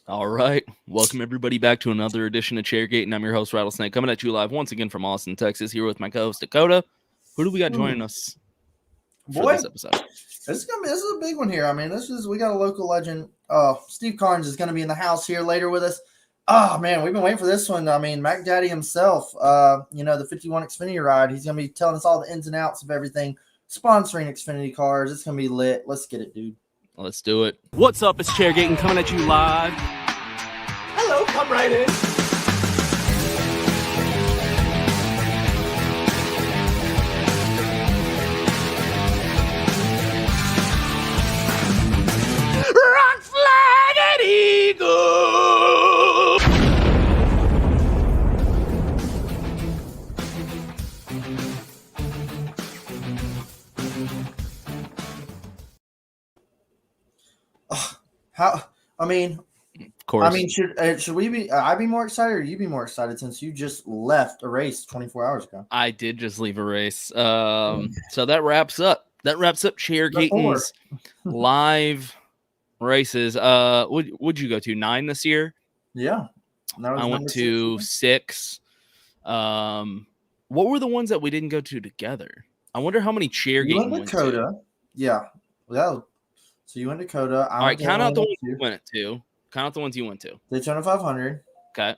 All right. Welcome, everybody, back to another edition of Chairgatin. I'm your host, Rattlesnake, coming at you live once again from Austin, Texas, here with my co-host, Dakota. Who do we got joining us for Boy, this episode? this is a big one here. I mean, we got a local legend. Steve Carnes is gonna be in the house here later with us. Oh man, we've been waiting for this one. I mean, Mac Daddy himself, the 51 Xfinity ride. He's gonna be telling us all the ins and outs of everything, sponsoring Xfinity cars. It's gonna be lit. Let's get it, dude. Let's do it. What's up? It's Chairgatin coming at you live. Hello, come right in. Rock flag and eagle. How? I mean, Of course. should we be? I be more excited, or you be more excited since you just left a race 24 hours ago? I did just leave a race. So that wraps up. Chairgatin's live races. Would you go to 9 this year? Yeah, I went to 6. What were the ones that we didn't go to together? I wonder how many Chairgatin went to. Dakota. Yeah. Well, so you went to Dakota. All right, count out the ones you went to. Count out the ones you went to. Daytona 500. Okay.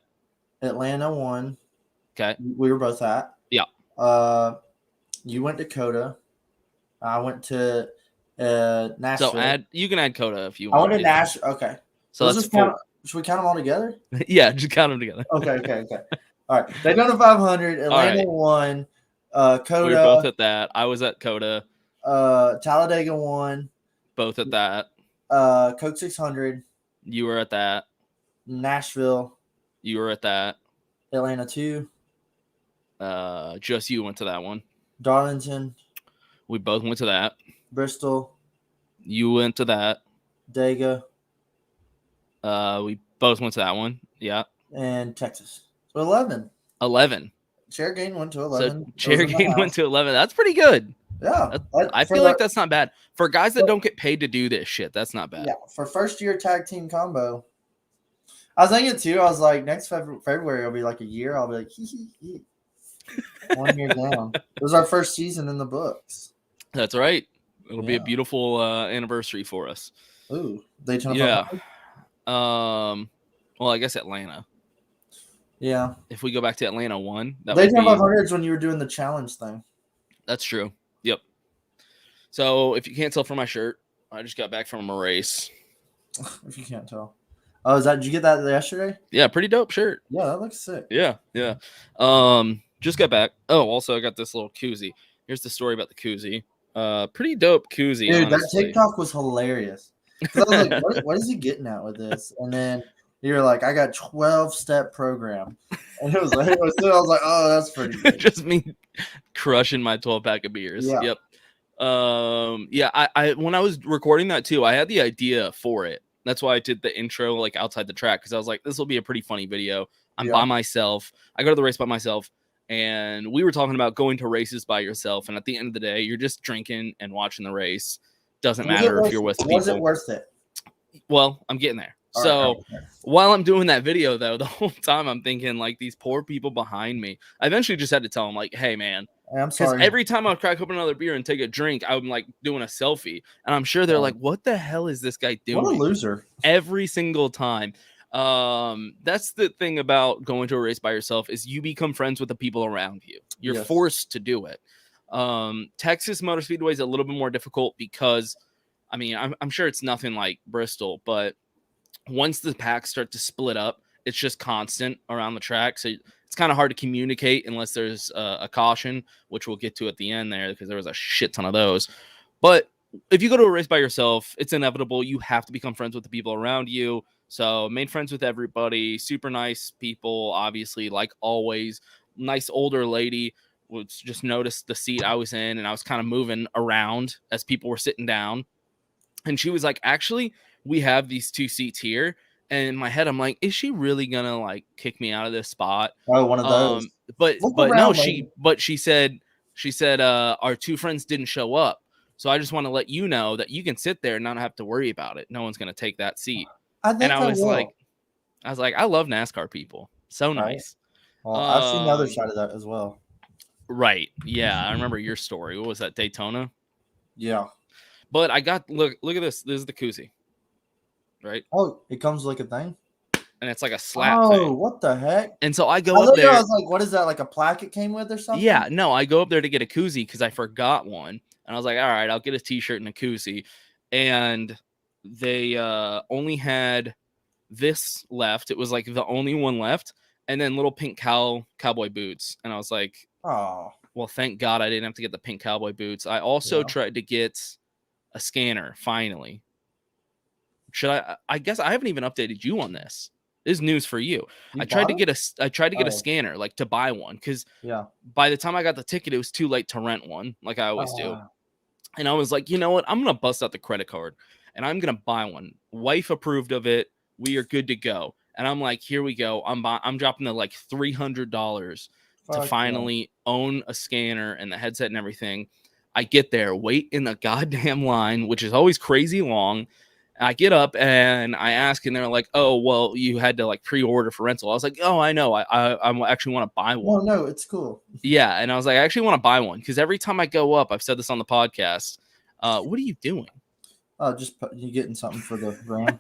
Atlanta 1. Okay. We were both at. Yeah. You went to Dakota. I went to Nashville. So you can add Coda if you I want. went to Nashville. Okay. So Let's that's just 4. should we count them all together? Yeah, just count them together. Okay. All right. Daytona 500. Atlanta 1. Coda. We were both at that. I was at Coda. Talladega 1. Both at that. Coke 600. You were at that. Nashville. You were at that. Atlanta 2. Just you went to that one. Darlington. We both went to that. Bristol. You went to that. Dega. We both went to that one. Yeah. And Texas. So 11. 11. Chairgatin went to 11. So Chairgatin went to 11. That's pretty good. Yeah. I feel like that's not bad. For guys that don't get paid to do this shit, that's not bad. Yeah. For first year tag team combo. I was thinking too, I was like, next February will be like a year. I'll be like, hee. 1 year down. It was our first season in the books. That's right. It'll be a beautiful anniversary for us. Ooh. Daytona. Yeah. Well, I guess Atlanta. Yeah. If we go back to Atlanta 1, Daytona 500 is when you were doing the challenge thing. That's true. Yep. So if you can't tell from my shirt, I just got back from a race. If you can't tell. Oh, did you get that yesterday? Yeah, pretty dope shirt. Yeah, that looks sick. Yeah. Just got back. Oh, also I got this little koozie. Here's the story about the koozie. Pretty dope koozie. Dude, honestly. that TikTok was hilarious. I was like, what is he getting at with this? And then you're like, I got 12-step program. And I was like, oh, that's pretty good. Just me crushing my 12-pack of beers. Yeah. Yep. I when I was recording that too, I had the idea for it. That's why I did the intro like outside the track, because I was like, this will be a pretty funny video. I'm by myself. I go to the race by myself. And we were talking about going to races by yourself. And at the end of the day, you're just drinking and watching the race. Doesn't matter if you're with people. Was it worth it? Well, I'm getting there. While I'm doing that video, though, the whole time I'm thinking, like, these poor people behind me. I eventually just had to tell them, like, hey, man. I'm sorry. Because every time I crack open another beer and take a drink, I'm, like, doing a selfie. And I'm sure they're like, what the hell is this guy doing? What a loser. Every single time. That's the thing about going to a race by yourself is you become friends with the people around you. You're forced to do it. Texas Motor Speedway is a little bit more difficult because, I mean, I'm sure it's nothing like Bristol, but once the packs start to split up, it's just constant around the track. So it's kind of hard to communicate unless there's a caution, which we'll get to at the end there because there was a shit ton of those. But if you go to a race by yourself, it's inevitable. You have to become friends with the people around you. So made friends with everybody, super nice people, obviously, like always. Nice older lady, was just noticed the seat I was in, and I was kind of moving around as people were sitting down. And she was like, actually, we have these 2 seats here. And in my head, I'm like, is she really gonna like kick me out of this spot? Oh, one of those. But no, she said our 2 friends didn't show up. So I just want to let you know that you can sit there and not have to worry about it. No one's gonna take that seat. I think I was like, I was like, I love NASCAR people. So nice. Well, I've seen the other side of that as well. Right. Yeah. I remember your story. What was that, Daytona? Yeah. But I got look at this. This is the koozie. Right. Oh, it comes like a thing. And it's like a slap Oh, thing. what the heck? And so I go up there. I was like, what is that? Like a plaque it came with or something? Yeah, no, I go up there to get a koozie because I forgot one. And I was like, all right, I'll get a t-shirt and a koozie. And they only had this left. It was like the only one left. And then little pink cowboy boots. And I was like, oh, well, thank God I didn't have to get the pink cowboy boots. I also tried to get a scanner finally. Should I guess I haven't even updated you on this. This is news for you. I tried to get a scanner, like to buy one, because by the time I got the ticket, it was too late to rent one, like I always do. And I was like, you know what? I'm gonna bust out the credit card and I'm gonna buy one. Wife approved of it. We are good to go. And I'm like, here we go. I'm dropping the like $300 to finally own a scanner and the headset and everything. I get there, wait in the goddamn line, which is always crazy long. I get up and I ask, and they're like, "Oh, well, you had to like pre-order for rental." I was like, "Oh, I know. I actually want to buy one." Well, no, it's cool. Yeah, and I was like, "I actually want to buy one because every time I go up, I've said this on the podcast. What are you doing? Just you getting something for the brand."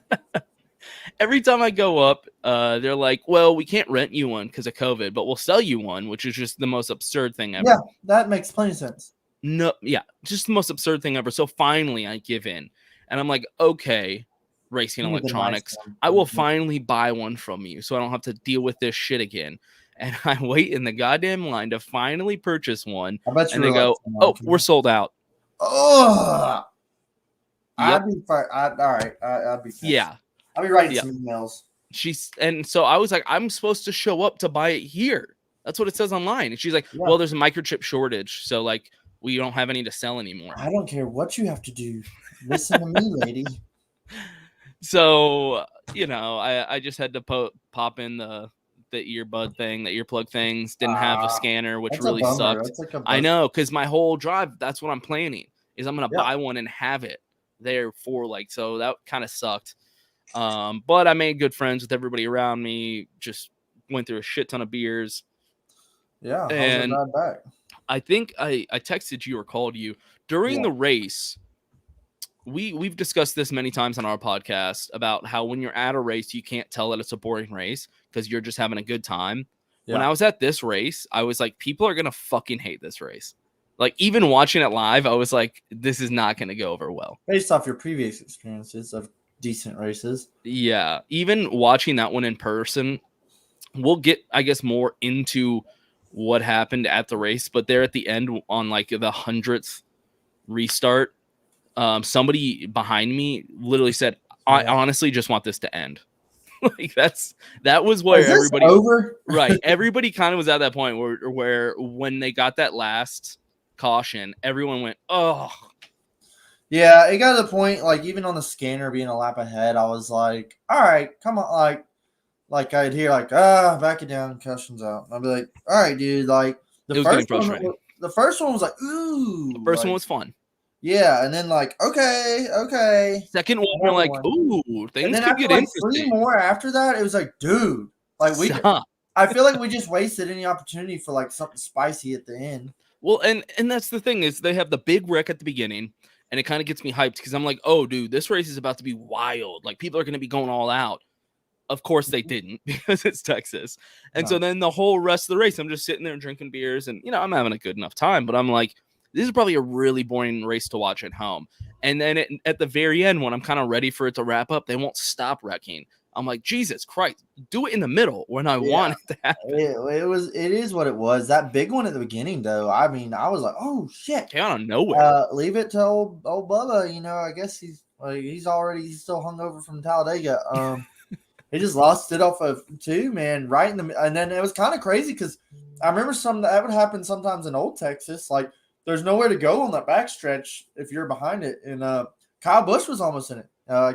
Every time I go up, they're like, "Well, we can't rent you one because of COVID, but we'll sell you one," which is just the most absurd thing ever. Yeah, that makes plenty of sense. No, yeah, just the most absurd thing ever. So finally, I give in. And I'm like, okay, Racing Electronics, I will finally buy one from you so I don't have to deal with this shit again. And I wait in the goddamn line to finally purchase one. I bet you and they go, oh, we're sold out. Oh, yep. I'd be fine. All right. I'd be pissed. Yeah. I'll be writing some emails. And so I was like, I'm supposed to show up to buy it here. That's what it says online. And she's like, well, there's a microchip shortage. So like, we don't have any to sell anymore. I don't care what you have to do. Listen to me, lady. So, you know, I just had to pop in the earbud thing, the earplug things. Didn't have a scanner, which really sucked. I know, because my whole drive, that's what I'm planning, is I'm going to buy one and have it there for like, so that kind of sucked. But I made good friends with everybody around me, just went through a shit ton of beers. Yeah. And how's it back? I think I texted you or called you during the race. We've discussed this many times on our podcast about how when you're at a race, you can't tell that it's a boring race because you're just having a good time. Yeah. When I was at this race, I was like, people are going to fucking hate this race. Like, even watching it live, I was like, this is not going to go over well. Based off your previous experiences of decent races. Yeah. Even watching that one in person, we'll get, I guess, more into what happened at the race. But there at the end on like the 100th restart, somebody behind me literally said, I honestly just want this to end. Like that was where everybody over? Right. Everybody kind of was at that point where when they got that last caution, everyone went, oh. Yeah, it got to the point, like even on the scanner being a lap ahead, I was like, all right, come on, like I'd hear like, back it down, caution's out. I'd be like, all right, dude, like the first one was like, ooh. The first one was fun. Yeah, and then like, okay. Second one, we're like, ooh, things could get interesting. 3 more after that, it was like, dude, like I feel like we just wasted any opportunity for like something spicy at the end. Well, and that's the thing is they have the big wreck at the beginning, and it kind of gets me hyped because I'm like, oh, dude, this race is about to be wild. Like people are going to be going all out. Of course they didn't because it's Texas, and so then the whole rest of the race, I'm just sitting there drinking beers, and I'm having a good enough time, but I'm like, this is probably a really boring race to watch at home. And then at the very end, when I'm kind of ready for it to wrap up, they won't stop wrecking. I'm like, Jesus Christ, do it in the middle when I want it to happen. It is what it was. That big one at the beginning, though. I mean, I was like, oh shit, came out of nowhere. Leave it to old Bubba. I guess he's still hungover from Talladega. He just lost it off of 2, man, right in the. And then it was kind of crazy because I remember that would happen sometimes in Old Texas, like. There's nowhere to go on that backstretch if you're behind it. And Kyle Busch was almost in it.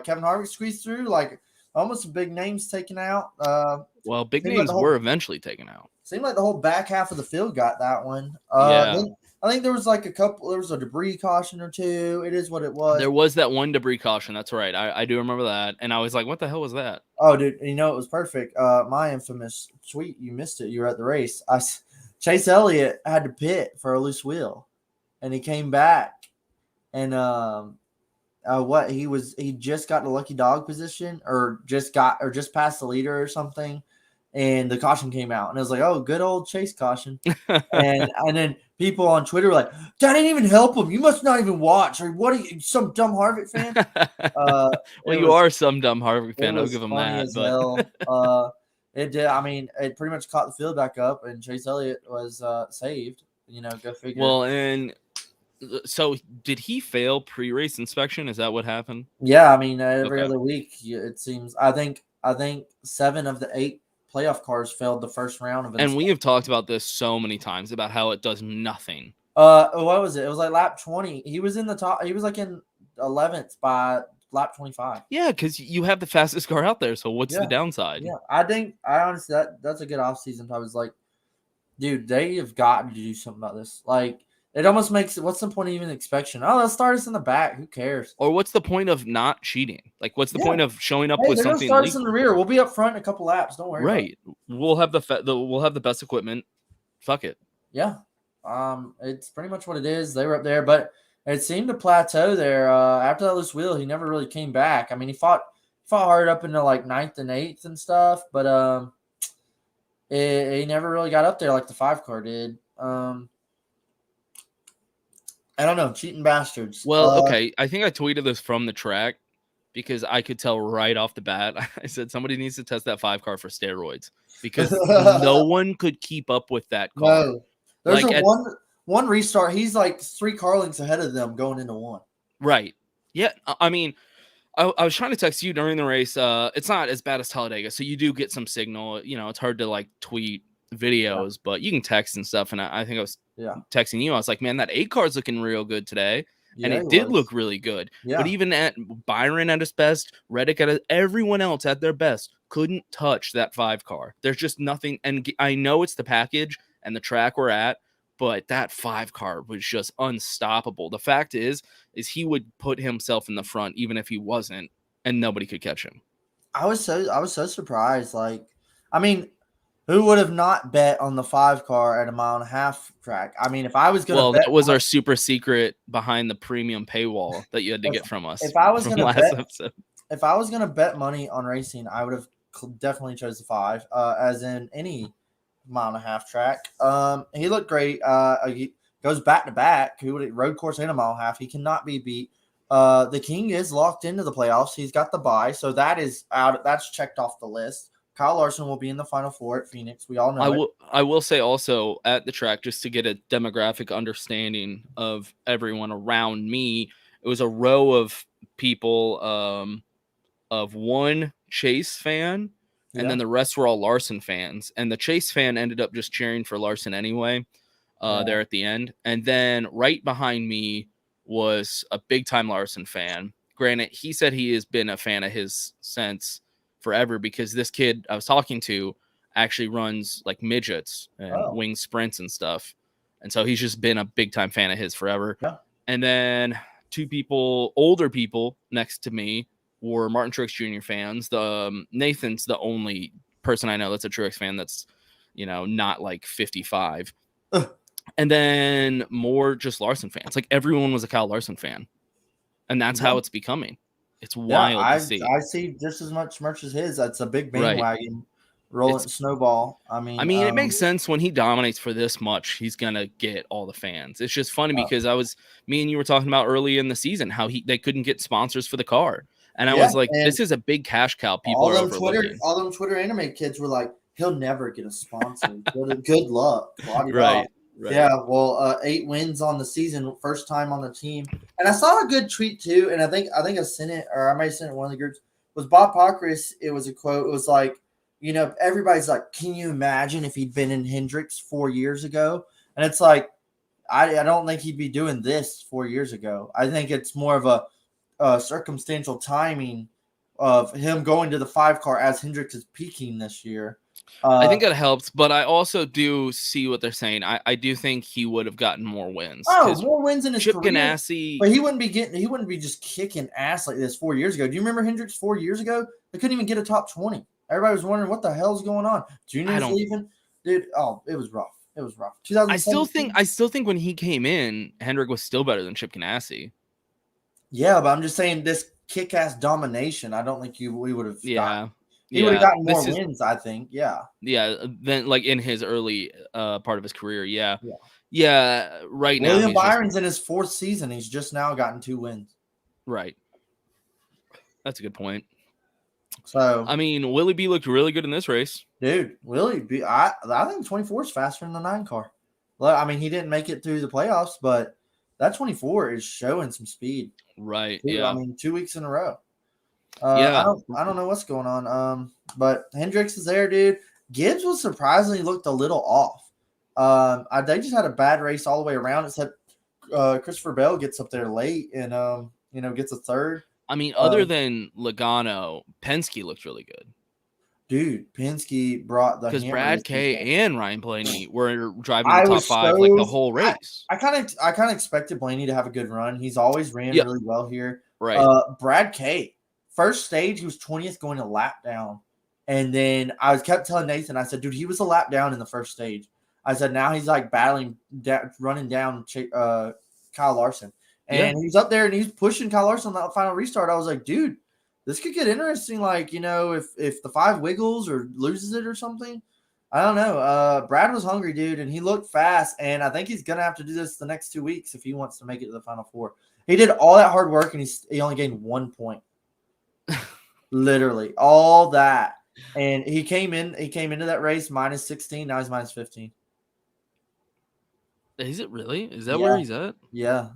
Kevin Harvick squeezed through, like almost big names taken out. Big names were eventually taken out. Seemed like the whole back half of the field got that one. I think there was like there was a debris caution or two. It is what it was. There was that one debris caution. That's right. I do remember that. And I was like, what the hell was that? Oh, dude, you know, it was perfect. My infamous tweet, you missed it. You were at the race. Chase Elliott had to pit for a loose wheel, and he came back, and he just got the lucky dog position, or just passed the leader or something, and the caution came out, and it was like, oh, good old Chase caution, and then people on Twitter were like, that didn't even help him. You must not even watch, or what are you, some dumb Harvick fan? Well, you are some dumb Harvick fan. I'll give him that. But it did. I mean, it pretty much caught the field back up, and Chase Elliott was saved. You know, go figure. Well, and so did he fail pre-race inspection? Is that what happened? Yeah, I mean, every other week it seems. I think 7 of the 8 playoff cars failed the first round of it. And we have talked about this so many times about how it does nothing. What was it? It was like lap 20. He was in the top. He was like in 11th by lap 25. Yeah, because you have the fastest car out there. So what's the downside? Yeah, I honestly that's a good offseason. I was like, dude, they have got to do something about this. Like, it almost makes it. What's the point of even inspection? Oh, let's start us in the back. Who cares? Or what's the point of not cheating? Like, what's the point of showing up with something? Start us in the rear. We'll be up front in a couple laps. Don't worry. Right. We'll have we'll have the best equipment. Fuck it. Yeah. It's pretty much what it is. They were up there, but it seemed to plateau there. After that loose wheel, he never really came back. I mean, he fought hard up into like 9th and 8th and stuff, but he never really got up there like the 5 car did. I don't know, cheating bastards. Well, okay. I think I tweeted this from the track because I could tell right off the bat. I said somebody needs to test that 5 car for steroids because no one could keep up with that car. No. There's one restart. He's like 3 car lengths ahead of them going into 1. Right. Yeah. I mean, I was trying to text you during the race. It's not as bad as Talladega, so you do get some signal. You know, it's hard to like tweet videos, but you can text and stuff. And I think I was texting you. I was like, man, that 8 car's looking real good today. And it did look really good. Yeah. But even at Byron at his best, Reddick everyone else at their best couldn't touch that 5 car. There's just nothing. And I know it's the package and the track we're at, but that 5 car was just unstoppable. The fact is he would put himself in the front even if he wasn't, and nobody could catch him. I was so surprised. Like, I mean, who would have not bet on the 5 car at a 1.5 mile track? I mean, if I was going to bet, that was our super secret behind the premium paywall that you had to get from us. If I was going to bet money on racing, I would have definitely chose the 5, as in any 1.5 mile track. He looked great. He goes back to back. Who would road course and a 1.5 mile? He cannot be beat. The King is locked into the playoffs. He's got the bye, so that is out. That's checked off the list. Kyle Larson will be in the Final Four at Phoenix. We all know. I will say also at the track, just to get a demographic understanding of everyone around me, it was a row of people, of one Chase fan, and then the rest were all Larson fans. And the Chase fan ended up just cheering for Larson anyway, there at the end. And then right behind me was a big-time Larson fan. Granted, he said he has been a fan of his since forever because this kid I was talking to actually runs like midgets and wing sprints and stuff. And so he's just been a big-time fan of his forever. Yeah. And then 2 people, older people next to me, were Martin Truex Jr. fans. Nathan's the only person I know that's a Truex fan that's, not like 55. And then more just Larson fans. Like everyone was a Kyle Larson fan. And that's how it's becoming. It's wild to see. I see just as much merch as his. That's a big bandwagon rolling snowball. I mean, it makes sense when he dominates for this much. He's gonna get all the fans. It's just funny because me and you were talking about early in the season how they couldn't get sponsors for the car, and I was like, this is a big cash cow. People are overlooking. All them Twitter anime kids were like, he'll never get a sponsor. Good luck. Right. Yeah, well, 8 wins on the season, first time on the team. And I saw a good tweet too, and I think I sent it, or I might have sent it in one of the groups, was Bob Pockris. It was a quote. It was like, everybody's like, can you imagine if he'd been in Hendricks 4 years ago? And it's like, I don't think he'd be doing this 4 years ago. I think it's more of a circumstantial timing of him going to the 5 car as Hendricks is peaking this year. I think that helps, but I also do see what they're saying. I do think he would have gotten more wins. More wins in his Chip career. Ganassi, But he wouldn't be just kicking ass like this 4 years ago. Do you remember Hendricks 4 years ago? They couldn't even get a top 20. Everybody was wondering what the hell's going on. Junior's leaving. Dude, it was rough. It was rough. I still think when he came in, Hendrick was still better than Chip Ganassi. Yeah, but I'm just saying this kick-ass domination, I don't think we would have gotten. He would have gotten more wins, I think. Yeah. Yeah, then like in his early part of his career, yeah. Right now, William Byron's in his 4th season. He's just now gotten 2 wins. Right. That's a good point. So I mean, Willie B looked really good in this race. Dude, Willie B, I think 24 is faster than the 9 car. Well, I mean, he didn't make it through the playoffs, but that 24 is showing some speed. Right. Dude, yeah. I mean, 2 weeks in a row. I don't know what's going on. But Hendricks is there, dude. Gibbs was surprisingly looked a little off. They just had a bad race all the way around. Except Christopher Bell gets up there late and gets a 3rd. I mean, other than Logano, Penske looked really good. Dude, Penske brought the because Brad K and Ryan Blaney were driving the top 5 like the whole race. I kind of expected Blaney to have a good run. He's always ran really well here. Right. Brad K, first stage he was 20th going a lap down, and then I kept telling Nathan, I said, dude, he was a lap down in the first stage. I said now he's like battling, running down Kyle Larson, and he's up there and he's pushing Kyle Larson on that final restart. I was like, dude, this could get interesting, like, if the 5 wiggles or loses it or something. I don't know. Brad was hungry, dude, and he looked fast, and I think he's going to have to do this the next 2 weeks if he wants to make it to the Final Four. He did all that hard work, and he only gained 1 point. Literally, all that. And he came into that race minus 16, now he's minus 15. Is it really? Is that where he's at? Yeah.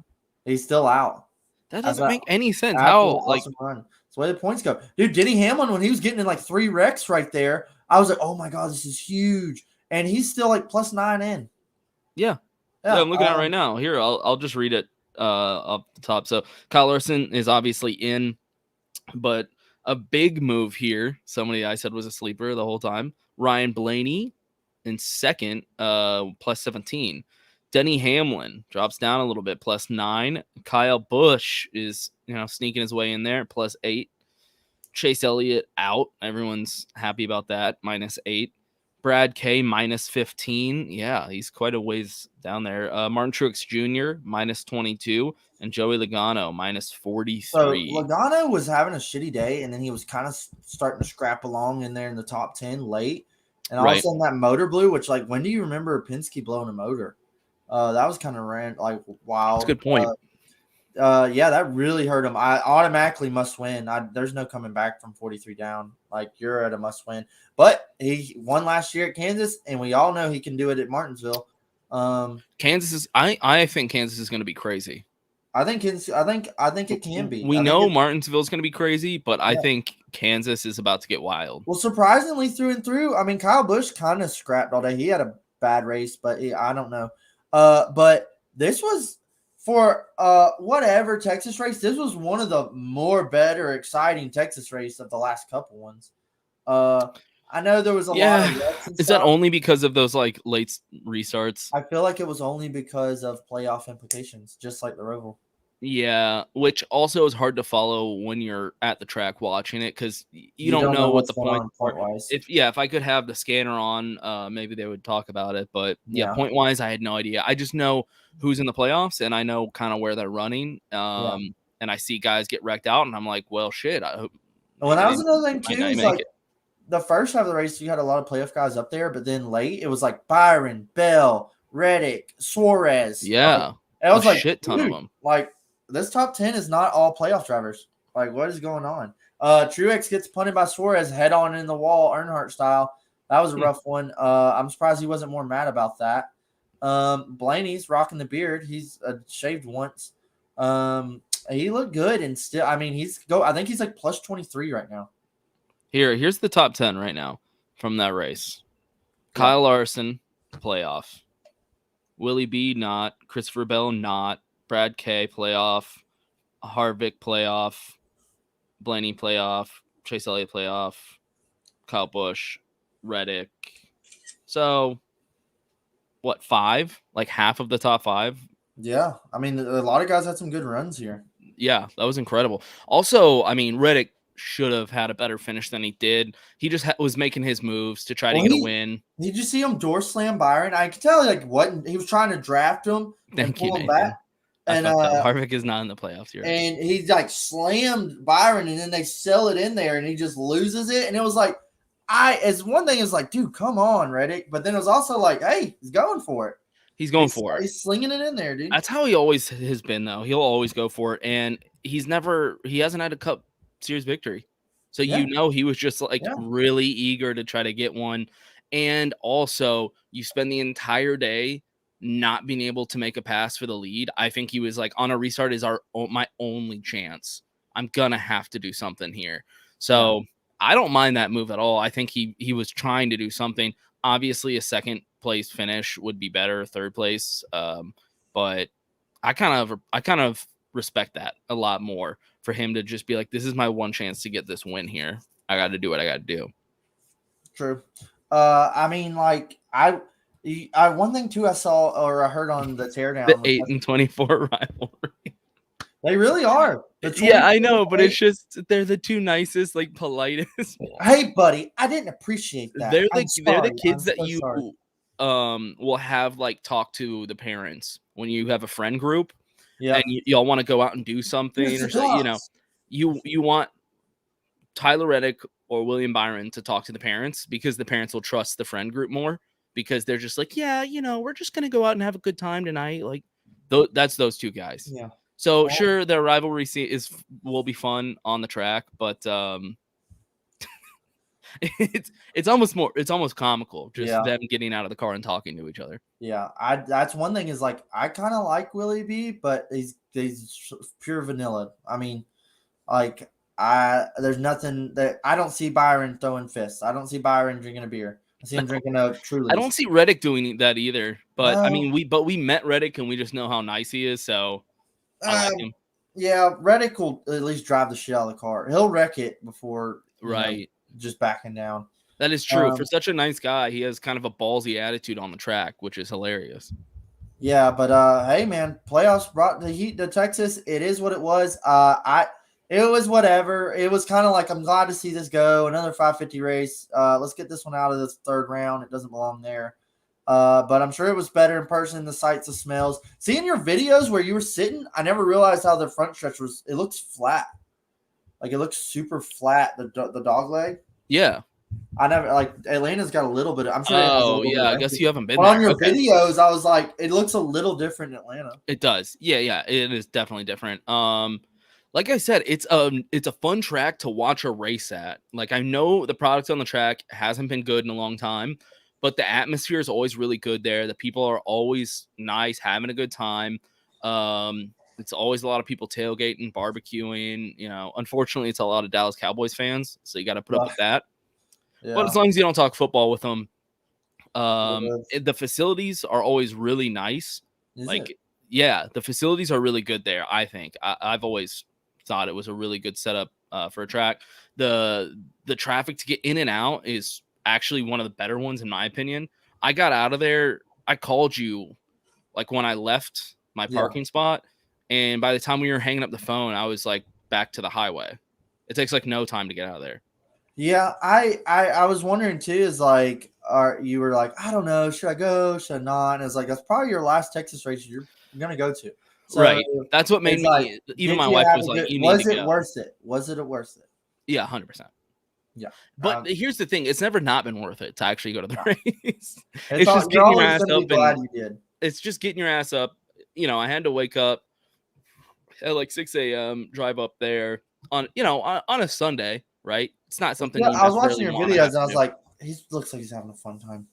He's still out. That doesn't make any sense. How, awesome run. That's the way the points go. Dude, Denny Hamlin, when he was getting in like 3 wrecks right there, I was like, oh my God, this is huge. And he's still like plus 9 in. Yeah, I'm looking at it right now. Here, I'll just read it up the top. So Kyle Larson is obviously in, but a big move here. Somebody I said was a sleeper the whole time. Ryan Blaney in 2nd, plus 17. Denny Hamlin drops down a little bit, plus 9. Kyle Busch is, sneaking his way in there, plus 8. Chase Elliott out. Everyone's happy about that, minus 8. Brad K, minus 15. Yeah, he's quite a ways down there. Martin Truex Jr., minus 22. And Joey Logano, minus 43. So Logano was having a shitty day, and then he was kind of starting to scrap along in there in the top 10 late. And all of a sudden that motor blew, which, like, when do you remember Penske blowing a motor? That was kind of wild. That's a good point. That really hurt him. I automatically must win. There's no coming back from 43 down. Like, you're at a must win. But he won last year at Kansas, and we all know he can do it at Martinsville. Kansas is. I think Kansas is going to be crazy. I think it can be. We know Martinsville is going to be crazy, but I think Kansas is about to get wild. Well, surprisingly, through and through. I mean, Kyle Busch kind of scrapped all day. He had a bad race, but I don't know. But this was for whatever Texas race. This was one of the more better, exciting Texas race of the last couple ones. I know there was a lot of wrecks and Is that only because of those like late restarts? I feel like it was only because of playoff implications, just like the Roval. Yeah, which also is hard to follow when you're at the track watching it because you don't know what the point wise. If I could have the scanner on, maybe they would talk about it. But point wise, I had no idea. I just know who's in the playoffs and I know kind of where they're running. And I see guys get wrecked out, and I'm like, well, shit. I hope. Well, that was another thing too. Is like the first half of the race, you had a lot of playoff guys up there, but then late it was like Byron, Bell, Reddick, Suarez. Yeah, it was like shit ton of them. Like, this top 10 is not all playoff drivers. Like, what is going on? Truex gets punted by Suarez head on in the wall, Earnhardt style. That was a rough one. I'm surprised he wasn't more mad about that. Blaney's rocking the beard. He's shaved once. He looked good, and still, I mean, I think he's like plus 23 right now. Here's the top 10 right now from that race. Kyle Larson, playoff. Willie B, not. Christopher Bell, not. Brad K, playoff. Harvick, playoff. Blaney, playoff. Chase Elliott playoff, Kyle Busch, Reddick. So, what, 5? Like half of the top 5? Yeah. I mean, a lot of guys had some good runs here. Yeah, that was incredible. Also, I mean, Reddick should have had a better finish than he did. He just was making his moves to try to get a win. Did you see him door slam Byron? I could tell like what he was trying to draft him and pull him back. And Harvick is not in the playoffs here. And he like slammed Byron, and then they sell it in there, and he just loses it. And it was like, as one thing is like, dude, come on, Reddick. But then it was also like, hey, he's going for it. He's going for it. He's slinging it in there, dude. That's how he always has been, though. He'll always go for it, and he hasn't had a Cup Series victory. So he was just like really eager to try to get one. And also, you spend the entire day not being able to make a pass for the lead. I think he was like, on a restart is my only chance. I'm gonna have to do something here. So I don't mind that move at all. I think he was trying to do something. Obviously, a second place finish would be better, third place. But I kind of respect that a lot more for him to just be like, this is my one chance to get this win here. I got to do what I got to do. True. I mean, like I one thing too I saw or I heard on the teardown, the 8-24 rivalry. They really are. Yeah, I know, but it's just they're the two nicest, like politest. Hey, buddy, I didn't appreciate that. They're the kids that you will have like talk to the parents when you have a friend group. Yeah, and y'all want to go out and do something, or so, you want Tyler Reddick or William Byron to talk to the parents because the parents will trust the friend group more because they're just like, yeah, we're just gonna go out and have a good time tonight. Like, that's those two guys. Yeah. So sure, their rivalry will be fun on the track, but it's almost comical just them getting out of the car and talking to each other. Yeah, that's one thing is like I kind of like Willie B, but he's pure vanilla. I mean, like there's nothing that I don't see Byron throwing fists. I don't see Byron drinking a beer. I see him drinking a Truly. I don't see Reddick doing that either. But I mean, we met Reddick and we just know how nice he is, so I like him. Yeah, Reddick will at least drive the shit out of the car. He'll wreck it before just backing down. That is true. For such a nice guy, he has kind of a ballsy attitude on the track, which is hilarious. Yeah, but hey, man, playoffs brought the heat to Texas. It is what it was. It was whatever. It was kind of like, I'm glad to see this go. Another 550 race. Let's get this one out of this third round. It doesn't belong there. But I'm sure it was better in person. The sights, the smells. Seeing your videos where you were sitting, I never realized how the front stretch was. It looks flat. Like it looks super flat. The dog leg. Yeah. I never Atlanta's got a little bit. I'm sure. I guess you haven't been there. On your videos, I was like, it looks a little different in Atlanta. It does. Yeah. It is definitely different. Like I said, it's a fun track to watch a race at. Like I know the product on the track hasn't been good in a long time, but the atmosphere is always really good there. The people are always nice, having a good time. It's always a lot of people tailgating, barbecuing. Unfortunately, it's a lot of Dallas Cowboys fans, so you got to put up with that. Yeah. But as long as you don't talk football with them, the facilities are always really nice. The facilities are really good there. I think I've always thought it was a really good setup for a track. The traffic to get in and out is actually one of the better ones in my opinion. I got out of there. I called you like when I left my parking spot, and by the time we were hanging up the phone, I was like back to the highway. It takes like no time to get out of there. Yeah, I was wondering too. Is like, you were like, I don't know, should I go? Should I not? And it's like that's probably your last Texas race you're gonna go to. So right. That's what made me. Like, even my wife was like, "Was it worth it? Was it worth it?" Yeah, 100%. Yeah, but here's the thing: it's never not been worth it to actually go to the race. It's just getting your ass up. Glad you did. It's just getting your ass up. I had to wake up at like 6 a.m., drive up there on a Sunday, right? It's not something. Yeah, I was watching your videos and I was like, he looks like he's having a fun time.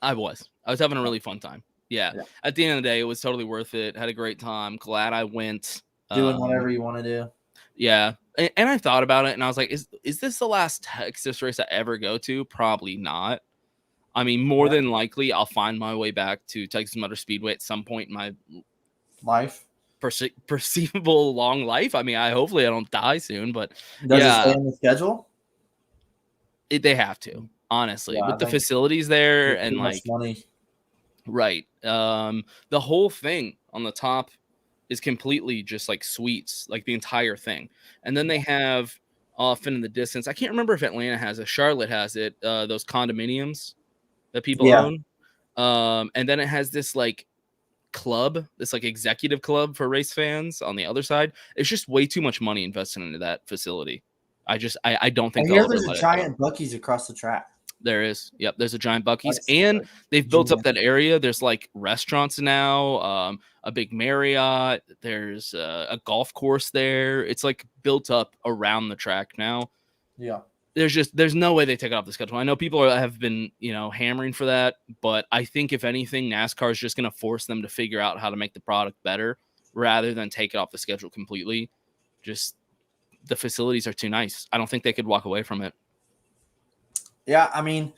I was having a really fun time. Yeah. At the end of the day, it was totally worth it. Had a great time. Glad I went. Doing whatever you want to do. Yeah. And I thought about it and I was like, is this the last Texas race I ever go to? Probably not. I mean, more than likely, I'll find my way back to Texas Motor Speedway at some point in my life. Perceivable long life. I mean, hopefully I don't die soon, but does it stay on the schedule? They have to, honestly, Yeah, with the facilities there and too much like money. right. The whole thing on the top is completely just like suites, like the entire thing. And then they have often in the distance, I can't remember if Atlanta has it, Charlotte has it, those condominiums that people Yeah. own. And then it has this like club, this like executive club for race fans on the other side. It's just way too much money invested into that facility. I don't I think they'll hear ever there's a let it go. giant Buc-ee's across the track. There is. Yep. There's a giant Buc-ee's, That's and they've built up genius. that area. There's like restaurants now, a big Marriott. There's a golf course there. It's like built up around the track now. Yeah. There's no way they take it off the schedule. I know people have been, hammering for that, but I think if anything, NASCAR is just going to force them to figure out how to make the product better rather than take it off the schedule completely. Just the facilities are too nice. I don't think they could walk away from it. Yeah, I mean,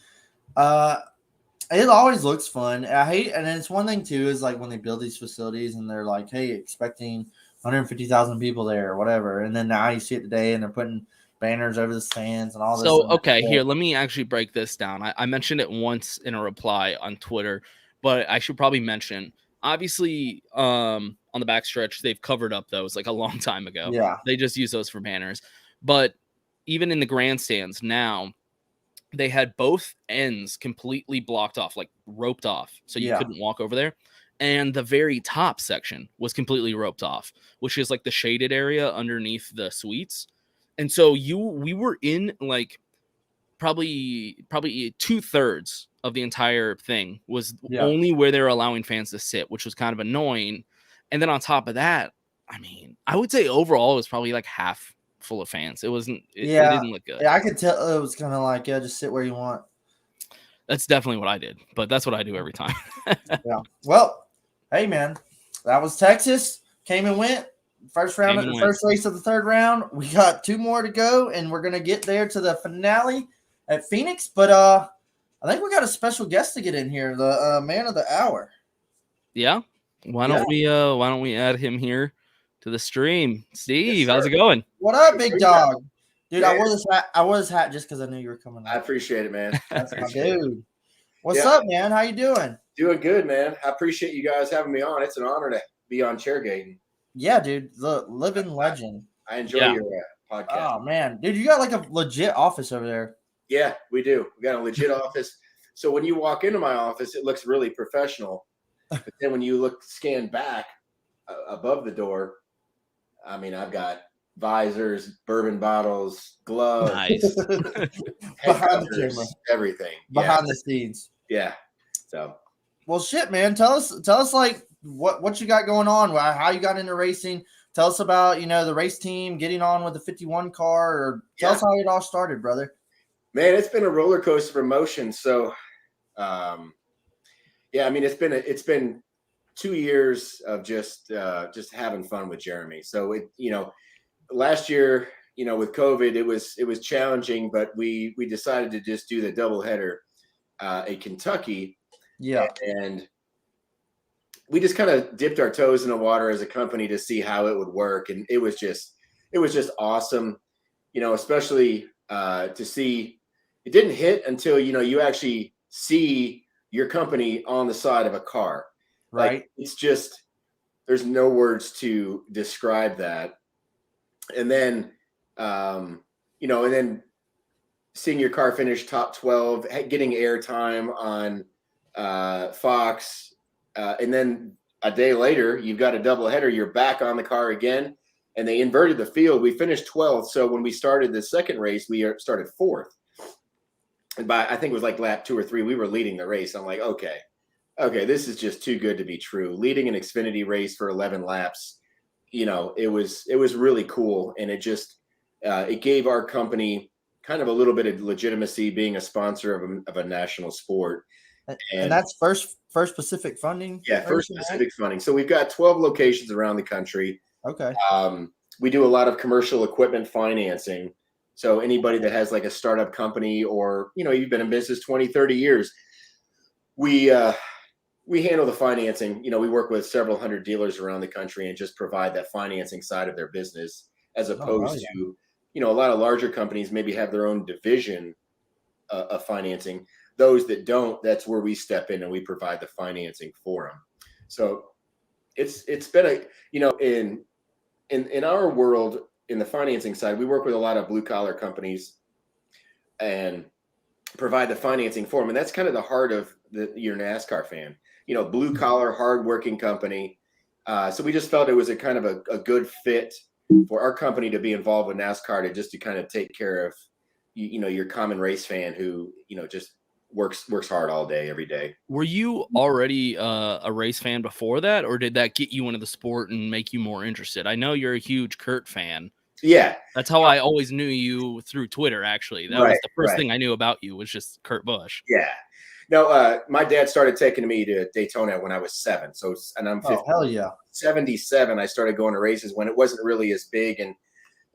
it always looks fun. I hate, and it's one thing too is like when they build these facilities and they're like, "Hey, expecting 150,000 people there or whatever," and then now you see it today and they're putting banners over the stands and all this. So, okay, here, let me actually break this down. I mentioned it once in a reply on Twitter, but I should probably mention, obviously, on the backstretch, they've covered up those like a long time ago. Yeah. They just use those for banners. But even in the grandstands now, they had both ends completely blocked off, like roped off, so you couldn't walk over there. And the very top section was completely roped off, which is like the shaded area underneath the suites. And so we were in like probably 2/3 of the entire thing was only where they were allowing fans to sit, which was kind of annoying. And then on top of that, I mean, I would say overall it was probably like half full of fans. It wasn't. It didn't look good. Yeah, I could tell it was kind of like, just sit where you want. That's definitely what I did, but that's what I do every time. Yeah. Well, hey man, that was Texas. Came and went. First round of the first race of the third round. We got 2 more to go, and we're gonna get there to the finale at Phoenix. But I think we got a special guest to get in here, the man of the hour. Yeah. Why don't we add him here to the stream? Steve, how's it going? What up, big dog? Dude, man. I wore this hat just because I knew you were coming up. I appreciate it, man. That's my dude. What's up, man? How you doing? Doing good, man. I appreciate you guys having me on. It's an honor to be on Chairgatin. Yeah, dude. The living legend. I enjoy your podcast. Oh, man. Dude, you got like a legit office over there. Yeah, we do. We got a legit office. So when you walk into my office, it looks really professional. But then when you scan back above the door, I mean, I've got visors, bourbon bottles, gloves, nice. Behind the camera, everything behind the scenes. Yeah. So, well, shit, man. Tell us like what you got going on, how you got into racing. Tell us about the race team getting on with the 51 car, or tell us how it all started, brother. Man, it's been a roller coaster of emotions. So, I mean, it's been 2 years of just having fun with Jeremy. So last year, with COVID, it was challenging, but we decided to just do the doubleheader at Kentucky. Yeah. And we just kind of dipped our toes in the water as a company to see how it would work. And it was just awesome, especially to see it didn't hit until, you actually see your company on the side of a car. Right. Like, it's just, there's no words to describe that. And then, and then seeing your car finish top 12, getting airtime on Fox. And then a day later, you've got a doubleheader. You're back on the car again, and they inverted the field. We finished 12th. So when we started the second race, we started 4th. And by, I think it was like lap 2 or 3, we were leading the race. I'm like, okay, this is just too good to be true. Leading an Xfinity race for 11 laps, it was really cool. And it just, it gave our company kind of a little bit of legitimacy being a sponsor of a national sport. And that's First Pacific funding? Yeah, First Pacific funding. So we've got 12 locations around the country. Okay. We do a lot of commercial equipment financing. So anybody that has like a startup company, or, you've been in business 20, 30 years, we handle the financing. We work with several hundred dealers around the country and just provide that financing side of their business, as opposed to, a lot of larger companies maybe have their own division of financing. Those that don't, that's where we step in and we provide the financing for them. So it's been a, you know, in our world, in the financing side, we work with a lot of blue collar companies and provide the financing for them. And that's kind of the heart of your NASCAR fan, you know, blue collar, hardworking company. So we just felt it was a kind of a good fit for our company to be involved with NASCAR to kind of take care of, you know, your common race fan who, you know, just works hard all day, every day. Were you already a race fan before that, or did that get you into the sport and make you more interested? I know you're a huge Kurt fan. Yeah. That's how I always knew you, through Twitter, actually. That was the first thing I knew about you, was just Kurt Busch. Yeah. No, my dad started taking me to Daytona when I was 7. So, and I'm 50, hell yeah. 77. I started going to races when it wasn't really as big and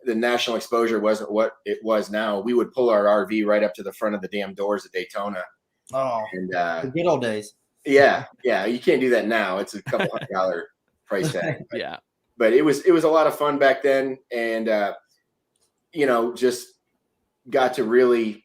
the national exposure wasn't what it was now. We would pull our RV right up to the front of the damn doors at Daytona. Oh, and the good old days. Yeah. You can't do that now. It's a couple $100 price tag. But, yeah. But it was a lot of fun back then. And, you know, just got to really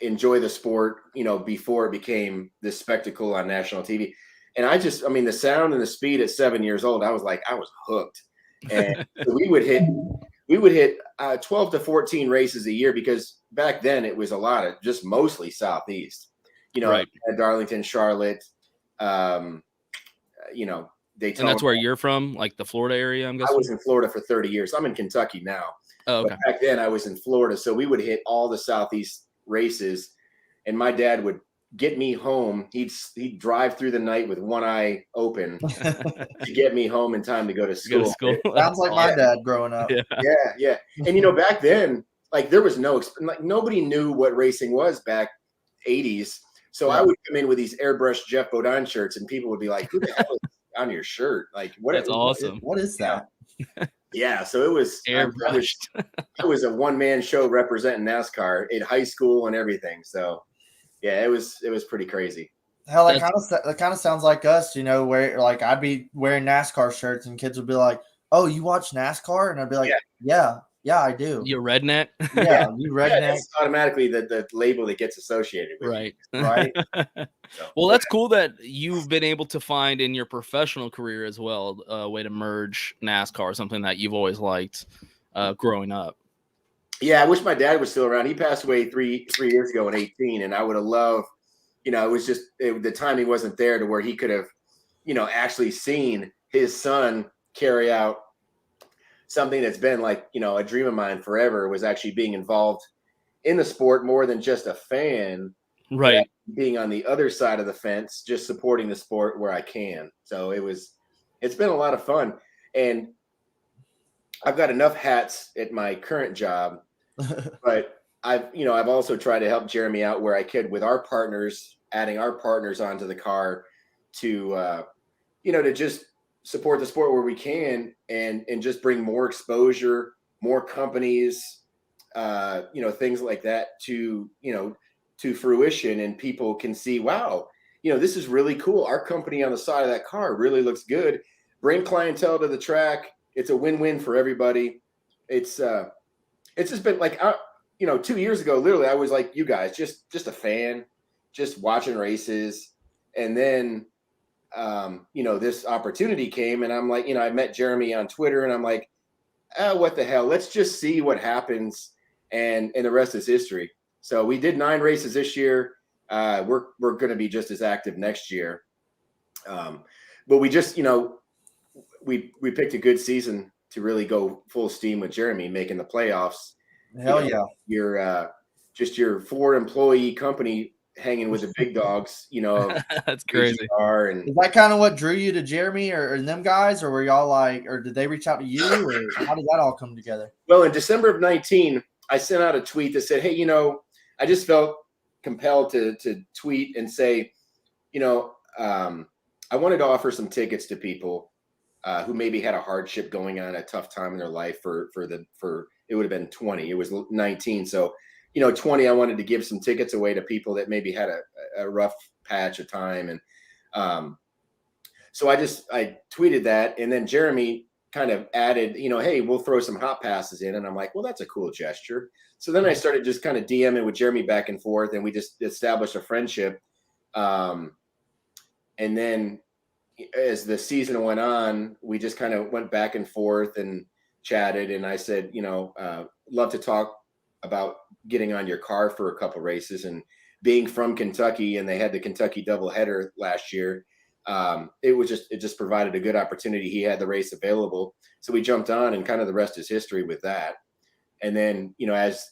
enjoy the sport, you know, before it became this spectacle on national TV. And I mean, the sound and the speed at 7 years old, I was hooked. And so we would hit 12 to 14 races a year, because back then it was a lot of just mostly Southeast, you know, Darlington, Charlotte, you know, Daytona. And that's where you're from, like the Florida area, I'm guessing? I was in Florida for 30 years. I'm in Kentucky now. Oh, okay. But back then I was in Florida. So we would hit all the Southeast races, and my dad would get me home. He'd drive through the night with one eye open to get me home in time to go to school. Sounds like my dad growing up. Yeah. And you know, back then, like, there was nobody knew what racing was back 80s. So I would come in with these airbrushed Jeff Bodine shirts, and people would be like, "Who the hell is on your shirt? Like, what? That's awesome. What is that?" Yeah, so it was airbrushed. I was a one-man show representing NASCAR in high school and everything. So yeah, it was pretty crazy. Hell, that kind of sounds like us, you know, where like I'd be wearing NASCAR shirts and kids would be like, "Oh, you watch NASCAR?" And I'd be like, "Yeah, I do." You redneck? Yeah, you redneck. That's automatically the label that gets associated with right. Well, that's cool that you've been able to find in your professional career as well a way to merge NASCAR, something that you've always liked growing up. Yeah, I wish my dad was still around. He passed away three years ago in 2018, and I would have loved, you know, it was just the timing wasn't there to where he could have, you know, actually seen his son carry out something that's been like, you know, a dream of mine forever, was actually being involved in the sport more than just a fan, right? Being on the other side of the fence, just supporting the sport where I can. So it's been a lot of fun, and I've got enough hats at my current job, but I've also tried to help Jeremy out where I could with our partners, adding our partners onto the car to, you know, to just support the sport where we can, and just bring more exposure, more companies, you know, things like that to fruition, and people can see, wow, you know, this is really cool. Our company on the side of that car really looks good. Bring clientele to the track. It's a win-win for everybody. It's just been like, you know, 2 years ago, literally, I was like you guys, just a fan, just watching races. And then, you know, this opportunity came, and I'm like, you know, I met Jeremy on Twitter, and I'm like, what the hell? Let's just see what happens. And the rest is history. So we did 9 races this year. We're going to be just as active next year. But we just, you know, we picked a good season to really go full steam with Jeremy, making the playoffs. Hell yeah. You're just your 4-employee company hanging with the big dogs, you know. That's crazy. And is that kind of what drew you to Jeremy or them guys, or were y'all like, or did they reach out to you, or how did that all come together? Well, in December of 2019, I sent out a tweet that said, hey, you know, I just felt compelled to tweet and say, you know, I wanted to offer some tickets to people who maybe had a hardship going on, a tough time in their life for it would have been 20. It was 19. So, you know, 20, I wanted to give some tickets away to people that maybe had a rough patch of time. And so I tweeted that. And then Jeremy kind of added, you know, hey, we'll throw some hot passes in. And I'm like, well, that's a cool gesture. So then I started just kind of DMing with Jeremy back and forth, and we just established a friendship. And then as the season went on, we just kind of went back and forth and chatted. And I said, love to talk about getting on your car for a couple races. And being from Kentucky, and they had the Kentucky doubleheader last year, it just provided a good opportunity. He had the race available, so we jumped on, and kind of the rest is history with that. And then,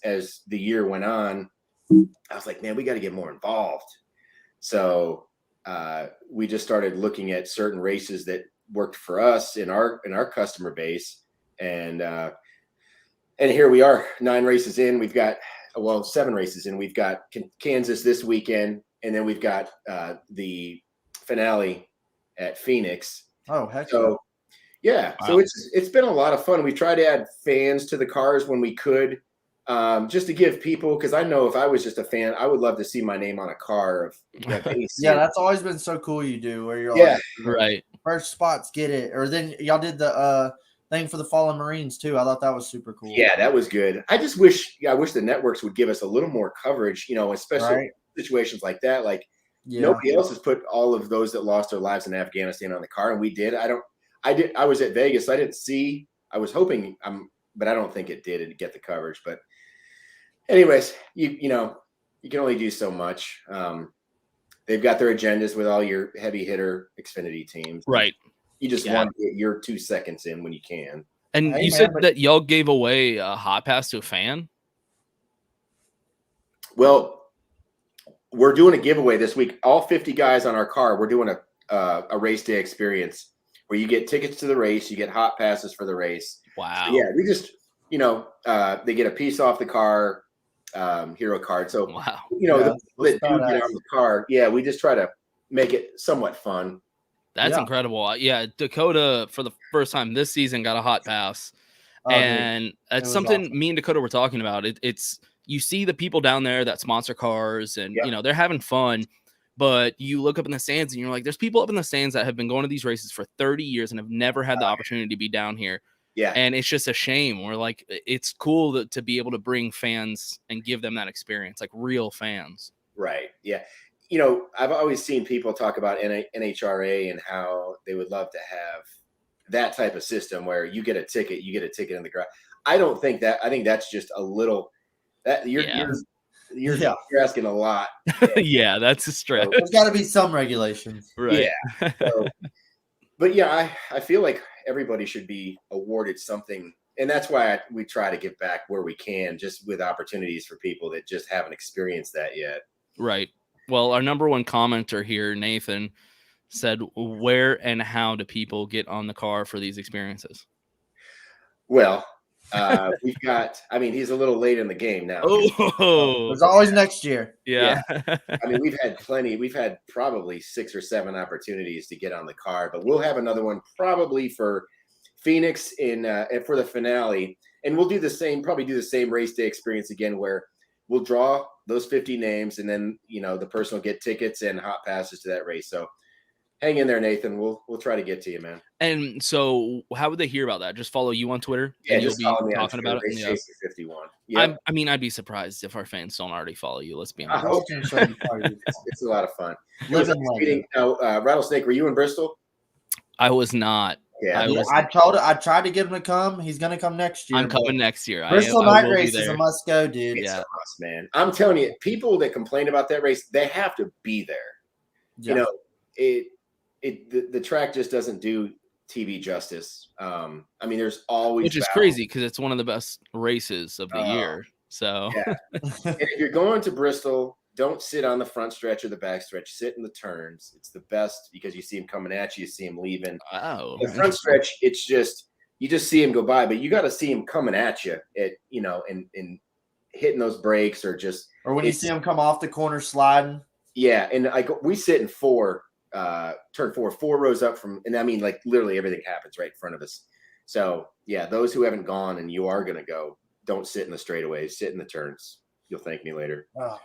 as the year went on, I was like, man, we got to get more involved. So we just started looking at certain races that worked for us in our customer base. And here we are, 9 races in. We've got, 7 races in. We've got Kansas this weekend, and then we've got the finale at Phoenix. Oh, heck so yeah. Wow. So it's been a lot of fun. We try to add fans to the cars when we could, just to give people, because I know if I was just a fan, I would love to see my name on a car. Yeah, that's always been so cool. You do where you're like, right, first spots get it, or then y'all did the thing for the Fallen Marines too. I thought that was super cool. Yeah, that was good. I wish the networks would give us a little more coverage, especially situations like that. Like nobody else has put all of those that lost their lives in Afghanistan on the car, and we did. I was at Vegas. I didn't see. I was hoping, but I don't think it did get the coverage. But anyways, you can only do so much. They've got their agendas with all your heavy hitter Xfinity teams. Right. You just want to get your 2 seconds in when you can. And you said that y'all gave away a hot pass to a fan? Well, we're doing a giveaway this week. All 50 guys on our car, we're doing a race day experience where you get tickets to the race, you get hot passes for the race. Wow. So yeah, we just, they get a piece off the car, hero card. So, wow. The get on the car. Yeah, we just try to make it somewhat fun. That's incredible. Yeah, Dakota for the first time this season got a hot pass. And it's something awesome. Me and Dakota were talking about. It's you see the people down there that sponsor cars, and they're having fun, but you look up in the stands and you're like, there's people up in the stands that have been going to these races for 30 years and have never had the opportunity to be down here. Yeah. And it's just a shame. We're like, it's cool to be able to bring fans and give them that experience, like real fans. Right. Yeah. I've always seen people talk about NHRA and how they would love to have that type of system where you get a ticket in the garage. I don't think that. I think that's just a little that you're asking a lot. Yeah, that's a stretch. So there's got to be some regulations. Right. Yeah. But yeah, I feel like everybody should be awarded something. And that's why we try to give back where we can, just with opportunities for people that just haven't experienced that yet. Right. Well, our number one commenter here, Nathan, said, where and how do people get on the car for these experiences? Well, we've got, he's a little late in the game now. Oh, there's always next year. Yeah. We've had plenty. We've had probably 6 or 7 opportunities to get on the car, but we'll have another one probably for Phoenix and for the finale. And we'll probably do the same race day experience again, where we'll draw those 50 names, and then, the person will get tickets and hot passes to that race. So hang in there, Nathan. We'll try to get to you, man. And so how would they hear about that? Just follow you on Twitter? Yeah, and you'll be talking about it. Race 51. Yep. I'd be surprised if our fans don't already follow you. Let's be honest. It's a lot of fun. Rattlesnake, were you in Bristol? I was not. Yeah, I tried to get him to come. He's going to come next year. I'm coming next year. Bristol night race is a must go, dude. It's a must, man. I'm telling you, people that complain about that race, they have to be there. Yeah. The track just doesn't do TV justice. There's always, which is crazy because it's one of the best races of the year. So and if you're going to Bristol, don't sit on the front stretch or the back stretch. Sit in the turns. It's the best because you see him coming at you. You see him leaving. Wow. The front stretch, it's just you just see him go by, but you got to see him coming at you and hitting those brakes or when you see him come off the corner sliding. Yeah, and we sit in turn 4 rows up from, and literally everything happens right in front of us. So yeah, those who haven't gone and you are gonna go, don't sit in the straightaways. Sit in the turns. You'll thank me later. Oh.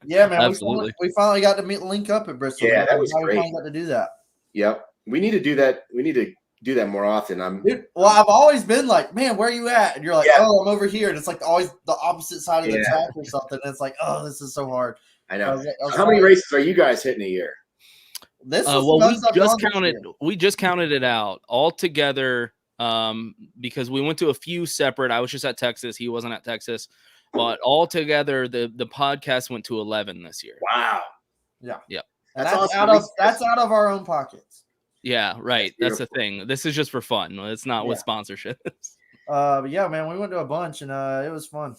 Yeah, man. Absolutely. We finally got to link up at Bristol. Yeah, that was great. We great. finally got to do that. Yep. We need to do that. We need to do that more often. Dude, well, I've always been like, man, where are you at? And you're like, oh, I'm over here. And it's like always the opposite side of the track or something. And it's like, oh, this is so hard. I know. I was How many races are you guys hitting a year? This is well, we just counted it out all together because we went to a few separate. I was just at Texas. He wasn't at Texas. But all together, the podcast went to 11 this year. Wow. Yeah. Yep. That's awesome. That's out of our own pockets. Yeah, right. That's the thing. This is just for fun. It's not with sponsorships. But yeah, man, we went to a bunch and it was fun.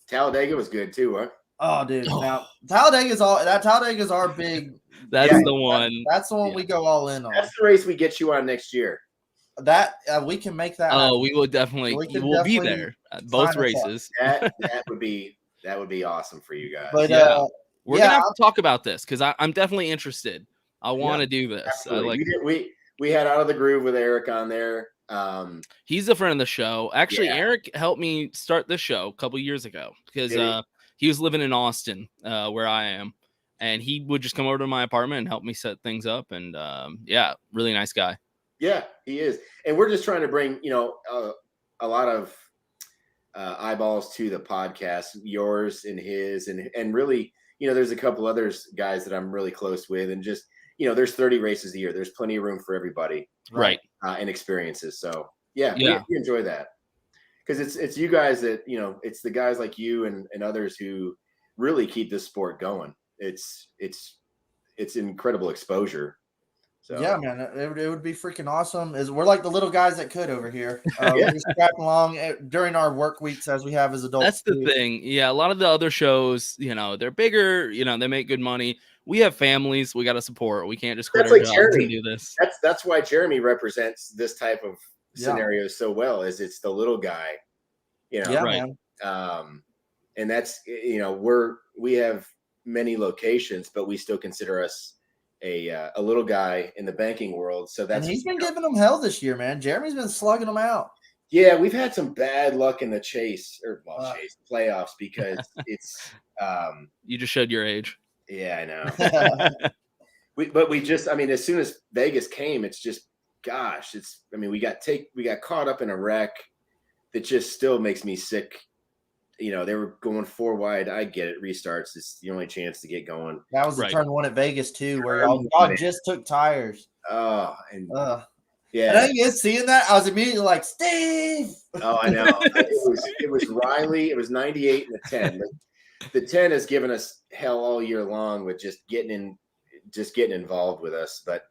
Talladega was good too, huh? Oh, dude. Now, Talladega's our big. That's the one. That's the one we go all in on. That's the race we get you on next year. That we can make that. Oh, we will definitely. We'll be there at both races. That would be awesome for you guys. But we're gonna have to talk about this because I'm definitely interested. I want to do this. We had Out of the Groove with Eric on there. He's a friend of the show. Actually, Eric helped me start this show a couple years ago because he was living in Austin, where I am, and he would just come over to my apartment and help me set things up. And really nice guy. Yeah, he is. And we're just trying to bring a lot of eyeballs to the podcast, yours and his, and really, there's a couple others guys that I'm really close with, and just. There's 30 races a year. There's plenty of room for everybody, right? And experiences. So we enjoy that because it's you guys that it's the guys like you and others who really keep this sport going. It's incredible exposure. So yeah, man, it would be freaking awesome. We're like the little guys that could over here. We're just scrapping along during our work weeks as we have as adults. That's the thing. Yeah, a lot of the other shows, they're bigger. They make good money. We have families we got to support. We can't just quit our jobs and do this. That's why Jeremy represents this type of scenario so well. Is it's the little guy, right? Man. And that's we have many locations, but we still consider us a little guy in the banking world. So that's he's been giving them hell this year, man. Jeremy's been slugging them out. Yeah, we've had some bad luck in the playoffs because it's you just showed your age. Yeah, I know. As soon as Vegas came, it's just, gosh, we got caught up in a wreck that just still makes me sick. They were going 4 wide. I get it. Restarts. It's the only chance to get going. That was the turn one at Vegas too, where y'all just took tires. Oh, yeah. And I guess seeing that, I was immediately like, Steve. Oh, I know. It was Riley. It was 98 and the 10. The 10 has given us hell all year long with just getting involved with us, but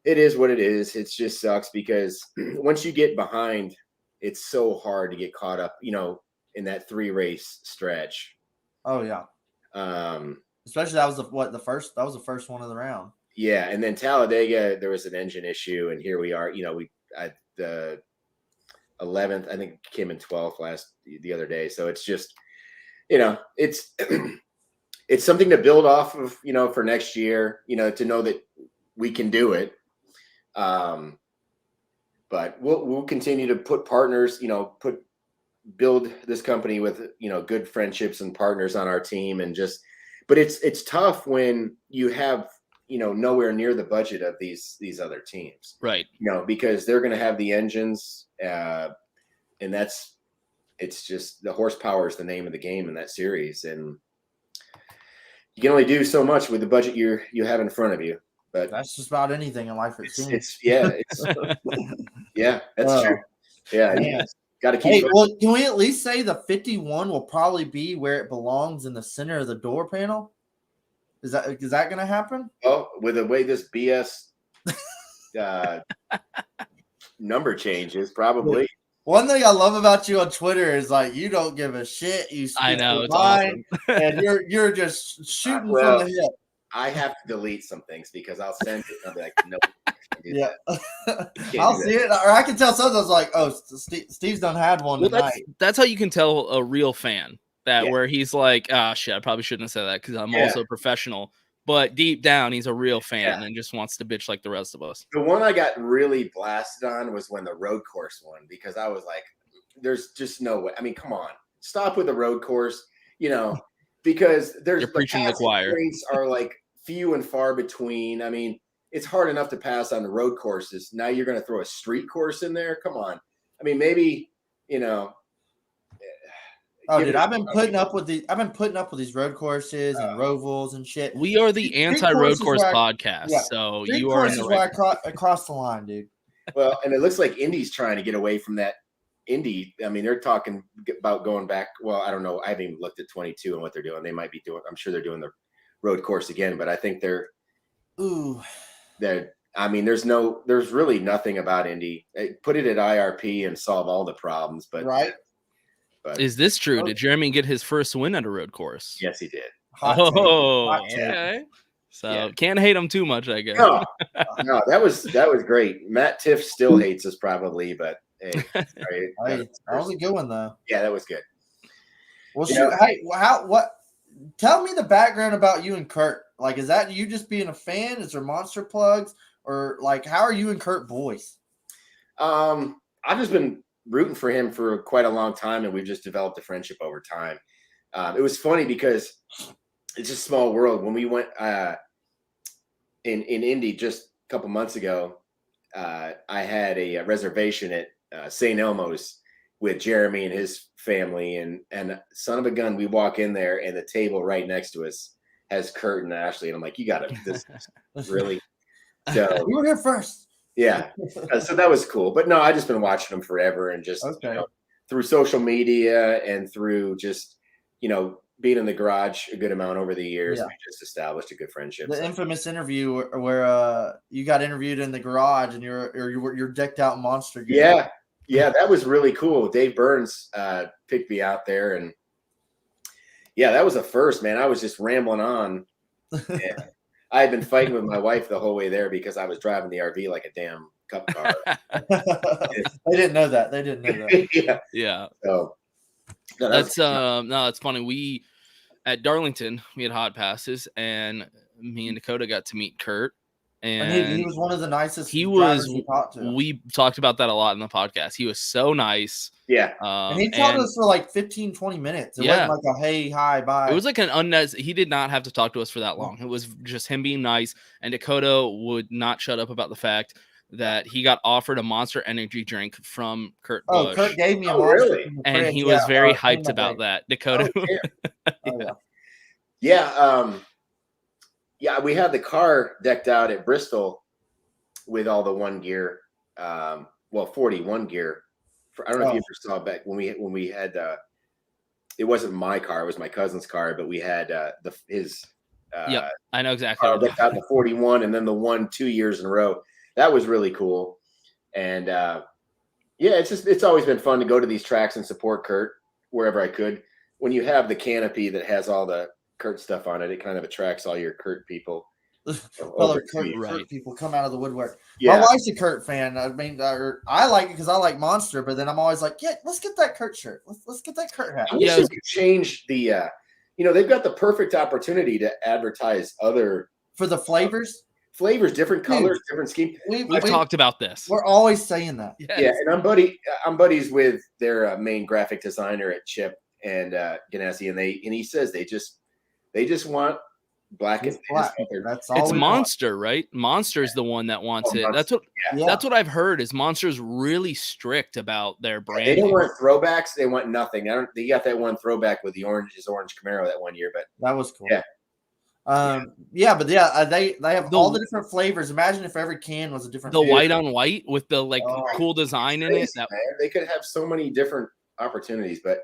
it is what it is. It just sucks because once you get behind, it's so hard to get caught up, in that 3 race stretch. Oh yeah. Especially that was the first one of the round. Yeah. And then Talladega, there was an engine issue, and here we are, the 11th, I think came in 12th the other day. So it's just, it's something to build off of, for next year, to know that we can do it. But we'll continue to put partners, build this company with, good friendships and partners on our team, but it's tough when you have, nowhere near the budget of these other teams, right? Because they're going to have the engines, and it's just the horsepower is the name of the game in that series, and you can only do so much with the budget you have in front of you. But that's just about anything in life. It seems. Yeah, that's true. Yeah, got to keep. Hey, well, can we at least say the 51 will probably be where it belongs in the center of the door panel? Is that going to happen? Oh, with the way this BS number changes, probably. One thing I love about you on Twitter is like you don't give a shit. You speak I know it's awesome. and you're just shooting from the hip. I have to delete some things because I'll send it and I'll be like, no. Yeah, I'll see it, or I can tell sometimes like, oh, Steve's done had one tonight. That's how you can tell a real fan where he's like, ah, shit, I probably shouldn't have said that because I'm also a professional. But deep down, he's a real fan and just wants to bitch like the rest of us. The one I got really blasted on was when the road course won, because I was like, there's just no way. I mean, come on, stop with the road course, because you're preaching the choir. Rates are like few and far between. I mean, it's hard enough to pass on the road courses. Now you're going to throw a street course in there. Come on. I mean, maybe, Oh, dude, I've been putting up with these road courses and rovals and shit. We are the anti-road course podcast, yeah, so street you are in course the is right. where I cross the line, dude. Well, and it looks like Indy's trying to get away from that. Indy, I mean, they're talking about going back. Well, I don't know. I haven't even looked at 22 and what they're doing. They might be doing. I'm sure they're doing the road course again, but I think they're. Ooh. I mean, there's really nothing about Indy. Put it at IRP and solve all the problems. But right. But is this true? Did Jeremy get his first win at a road course? Yes, he did. Hot okay. So can't hate him too much, I guess. No, that was great. Matt Tiff still hates us probably, but hey, that was a good one though. Yeah, that was good. Well, shoot, hey, what? Tell me the background about you and Kurt. Like, is that you just being a fan? Is there monster plugs, or like, how are you and Kurt boys? I've just been rooting for him for quite a long time, and we've just developed a friendship over time. It was funny because it's a small world. When we went in Indy just a couple months ago, I had a reservation at St. Elmo's with Jeremy and his family, and son of a gun, we walk in there, and the table right next to us has Kurt and Ashley, and I'm like, you got this really? So we were here first. Yeah, so that was cool. But no, I just been watching them forever, and just through social media and through just being in the garage a good amount over the years, we just established a good friendship. The infamous interview where you got interviewed in the garage and you're decked out in monster gear. Yeah, that was really cool. Dave Burns picked me out there, and that was a first, man. I was just rambling on. I had been fighting with my wife the whole way there because I was driving the RV like a damn cup car. They didn't know that. Yeah. So that's funny. We at Darlington we had hot passes, and me and Dakota got to meet Kurt. And he was one of the nicest. He was. We talked about that a lot in the podcast. He was so nice. Yeah. And he talked to us for like 15, 20 minutes. It wasn't like a hey, hi, bye. It was like an unnecessary. He did not have to talk to us for that long. It was just him being nice. And Dakota would not shut up about the fact that he got offered a Monster Energy drink from Kurt Busch. Kurt gave me a Monster. Really? And he was very hyped about that. Dakota. Yeah, we had the car decked out at Bristol with all the one gear, 41 gear. I don't know if you ever saw back when we had. It wasn't my car; it was my cousin's car. But we had his. Yeah, I know exactly. Decked out the 41, and then the 1 2 years in a row. That was really cool, and it's always been fun to go to these tracks and support Kurt wherever I could. When you have the canopy that has all the Kurt stuff on it, it kind of attracts all your Kurt people. Kurt people come out of the woodwork. Yeah. My wife's a Kurt fan. I mean, I like it because I like Monster, but then I'm always like, let's get that Kurt shirt. Let's get that Kurt hat. I wish they could change the. They've got the perfect opportunity to advertise other for the flavors, different colors, different scheme. We've talked about this. We're always saying that. Yes. Yeah, and I'm buddies with their main graphic designer at Chip and Ganassi, and he says they just want black and black. That's all. It's Monster, right? Monster's the one that wants it. Monster. That's what I've heard. Is Monster's really strict about their branding. They don't want throwbacks. They want nothing. They got that one throwback with his orange Camaro that one year, but that was cool. Yeah. They have all the different flavors. Imagine if every can was a different. The white on white with the cool design in it. They could have so many different opportunities, but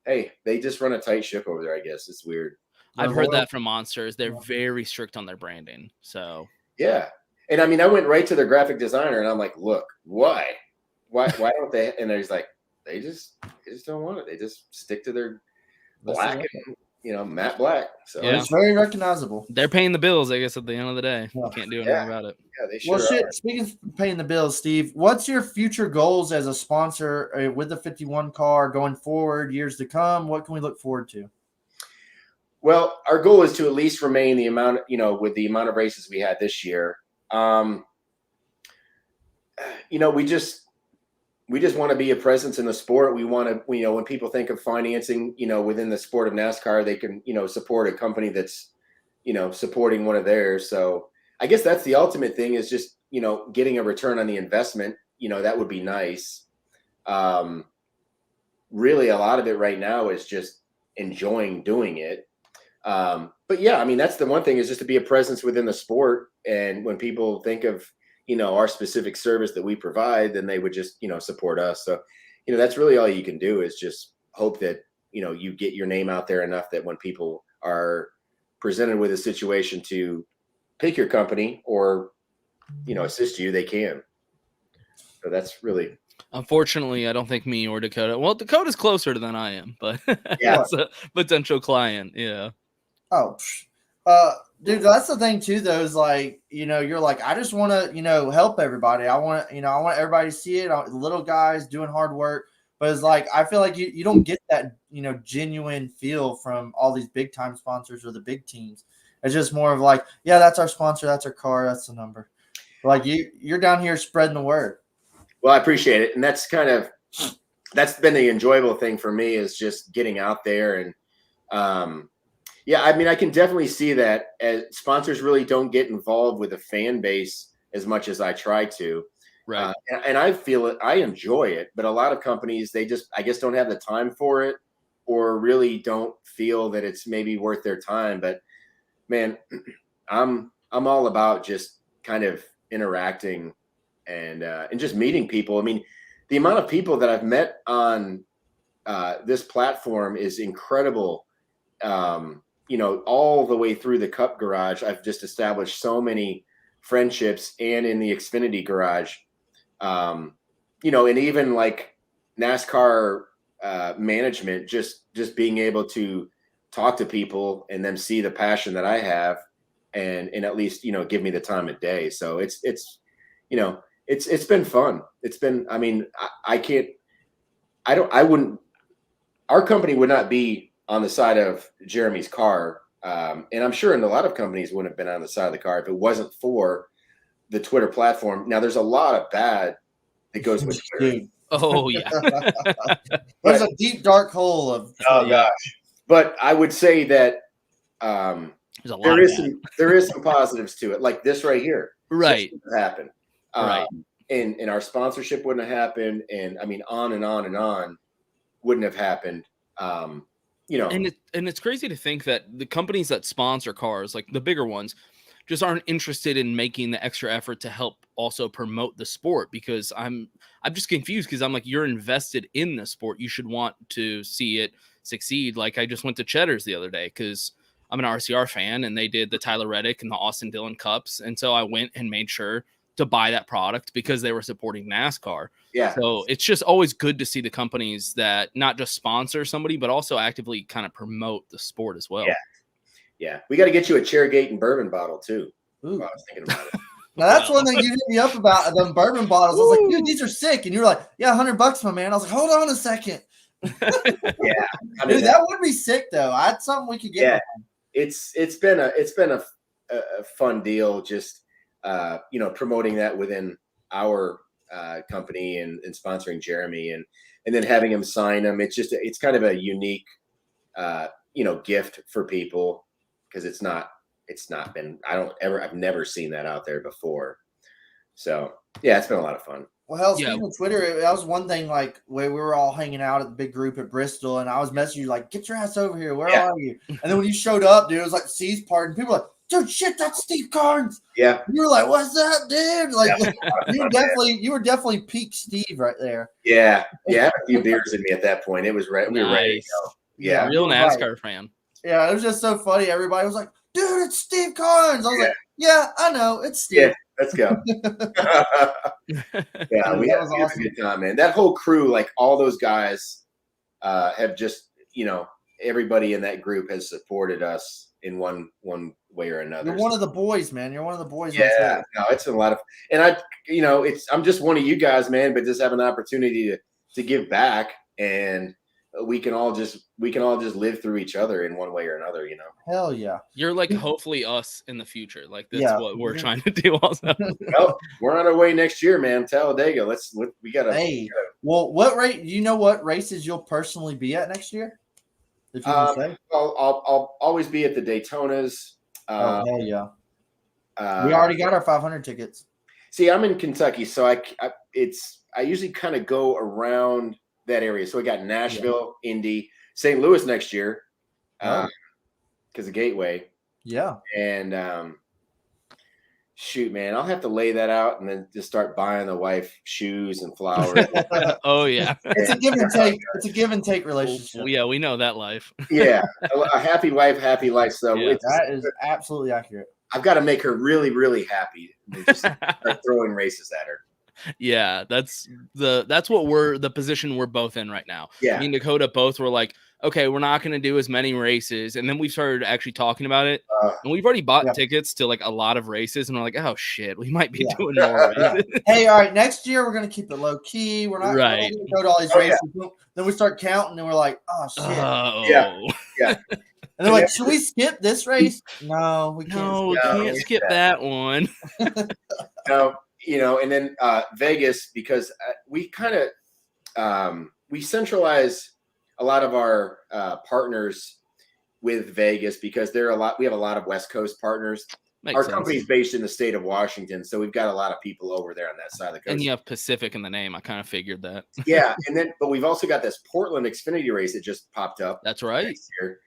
hey, they just run a tight ship over there. I guess it's weird. I've heard that from Monsters. They're very strict on their branding. So yeah, and I mean, I went right to their graphic designer, and I'm like, "Look, why don't they?" And he's like, "They just don't want it. They just stick to their black, and, matte black." So it's very recognizable. They're paying the bills, I guess. At the end of the day, you can't do anything about it. Yeah, they sure are. Speaking of paying the bills, Steve, what's your future goals as a sponsor with the 51 car going forward, years to come? What can we look forward to? Well, our goal is to at least remain the amount, with the amount of races we had this year. We just want to be a presence in the sport. We want to, when people think of financing, within the sport of NASCAR, they can, support a company that's, supporting one of theirs. So I guess that's the ultimate thing is just, getting a return on the investment, that would be nice. Really a lot of it right now is just enjoying doing it. But yeah, I mean, that's the one thing is just to be a presence within the sport. And when people think of, our specific service that we provide, then they would just, support us. So, that's really all you can do is just hope that, you get your name out there enough that when people are presented with a situation to pick your company or, assist you, they can. So that's really. Unfortunately, I don't think me or Dakota. Well, Dakota's closer than I am, but Yeah. it's a potential client. Yeah. Oh, dude, that's the thing too, though, is like, you're like, I just want to, help everybody. I want everybody to see it. The little guys doing hard work. But it's like, I feel like you don't get that, genuine feel from all these big time sponsors or the big teams. It's just more of like, yeah, that's our sponsor. That's our car. That's the number. Like you're down here spreading the word. Well, I appreciate it. And that's been the enjoyable thing for me is just getting out there. And yeah, I mean, I can definitely see that as sponsors really don't get involved with the fan base as much as I try to. Right. And I feel it. I enjoy it. But a lot of companies, they just, I guess, don't have the time for it or really don't feel that it's maybe worth their time. But man, I'm all about just kind of interacting and just meeting people. I mean, the amount of people that I've met on this platform is incredible. All the way through the Cup Garage, I've just established so many friendships, and in the Xfinity Garage, and even like NASCAR management, just being able to talk to people and them see the passion that I have, and at least give me the time of day. So it's been fun. It's been, I mean, our company would not be on the side of Jeremy's car. And I'm sure in a lot of companies wouldn't have been on the side of the car if it wasn't for the Twitter platform. Now there's a lot of bad that goes with Twitter. Oh yeah. There's a deep dark hole of. Oh gosh. But I would say that there is some positives to it, like this right here. Right. Happen. Right. And our sponsorship wouldn't have happened, and I mean on and on and on wouldn't have happened. And it's crazy to think that the companies that sponsor cars, like the bigger ones, just aren't interested in making the extra effort to help also promote the sport, because I'm just confused, because I'm like, you're invested in the sport. You should want to see it succeed. Like I just went to Cheddar's the other day because I'm an RCR fan, and they did the Tyler Reddick and the Austin Dillon Cups. And so I went and made sure to buy that product because they were supporting NASCAR. Yeah. So it's just always good to see the companies that not just sponsor somebody, but also actively kind of promote the sport as well. Yeah. Yeah. We got to get you a Chairgatin bourbon bottle too. Ooh. I was thinking about it. Now that's one thing you hit me up about, the bourbon bottles. I was like, dude, these are sick. And you were like, yeah, $100, my man. I was like, hold on a second. Yeah. I mean, dude, that would be sick though. I had something we could get. Yeah. It's been a fun deal. Just, promoting that within our company and sponsoring Jeremy and then having him sign them. It's kind of a unique, gift for people, because it's not been, I've never seen that out there before. So yeah, it's been a lot of fun. Well, hell, speaking of Twitter, that was one thing, like where we were all hanging out at the big group at Bristol, and I was messaging you like, get your ass over here. Where are you? And then when you showed up, dude, it was like C's part, and people were like, dude, shit, that's Steve Carnes. Yeah. You were like, what's that, dude? Like you were definitely peak Steve right there. Yeah. Yeah. I had a few beers in me at that point. It was right. We were ready to go. Yeah. Real NASCAR fan. Yeah. It was just so funny. Everybody was like, dude, it's Steve Carnes. I was like, yeah, I know. It's Steve. Yeah. Let's go. Yeah. We had a good time, man. That whole crew, like all those guys have just, everybody in that group has supported us in one way or another. You're one of the boys, man. You're one of the boys. Yeah, no, it's a lot of, and I'm just one of you guys, man. But just have an opportunity to give back, and we can all just live through each other in one way or another. Hell yeah. You're like hopefully us in the future. Like that's what we're trying to do. Also, well, we're on our way next year, man. Talladega. We gotta. Hey, well, what rate? Do you know what races you'll personally be at next year? If you can say. I'll always be at the Daytonas. Hell yeah. We already got our 500 tickets. See, I'm in Kentucky, so I usually kind of go around that area. So we got Nashville, Indy, St. Louis next year, because of Gateway. Yeah. And shoot, man, I'll have to lay that out and then just start buying the wife shoes and flowers. Oh yeah, it's a give and take. It's a give and take relationship. Yeah, we know that life. Yeah, a happy wife, happy life. So that is absolutely accurate. I've got to make her really, really happy. And just start throwing races at her. Yeah, that's what the position we're both in right now. Yeah, me and Dakota both were like, okay, we're not going to do as many races, and then we started actually talking about it, and we've already bought tickets to like a lot of races, and we're like, oh shit, we might be doing more races. Hey, all right, next year we're going to keep it low key. We're not going to go to all these races. Then we start counting, and we're like, oh shit, yeah. And they're like, should we skip this race? No, we can't. No, we can't skip that one. No. And then Vegas, because we kind of we centralize a lot of our partners with Vegas because we have a lot of West Coast partners. Our company's based in the state of Washington, so we've got a lot of people over there on that side of the coast. And you have Pacific in the name. I kind of figured that. Yeah, but we've also got this Portland Xfinity race that just popped up. That's right. Next year.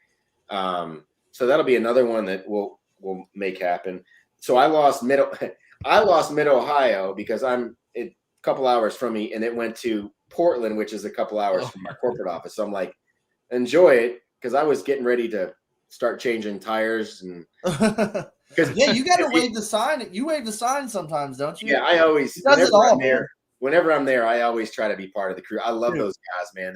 So that'll be another one that we'll make happen. So I lost Mid-Ohio because I'm a couple hours from me, and it went to Portland, which is a couple hours from our corporate office. So I'm like, enjoy it, because I was getting ready to start changing tires and you got to wave the sign. You wave the sign sometimes, don't you? Yeah, I always whenever I'm there, I always try to be part of the crew. I love those guys, man.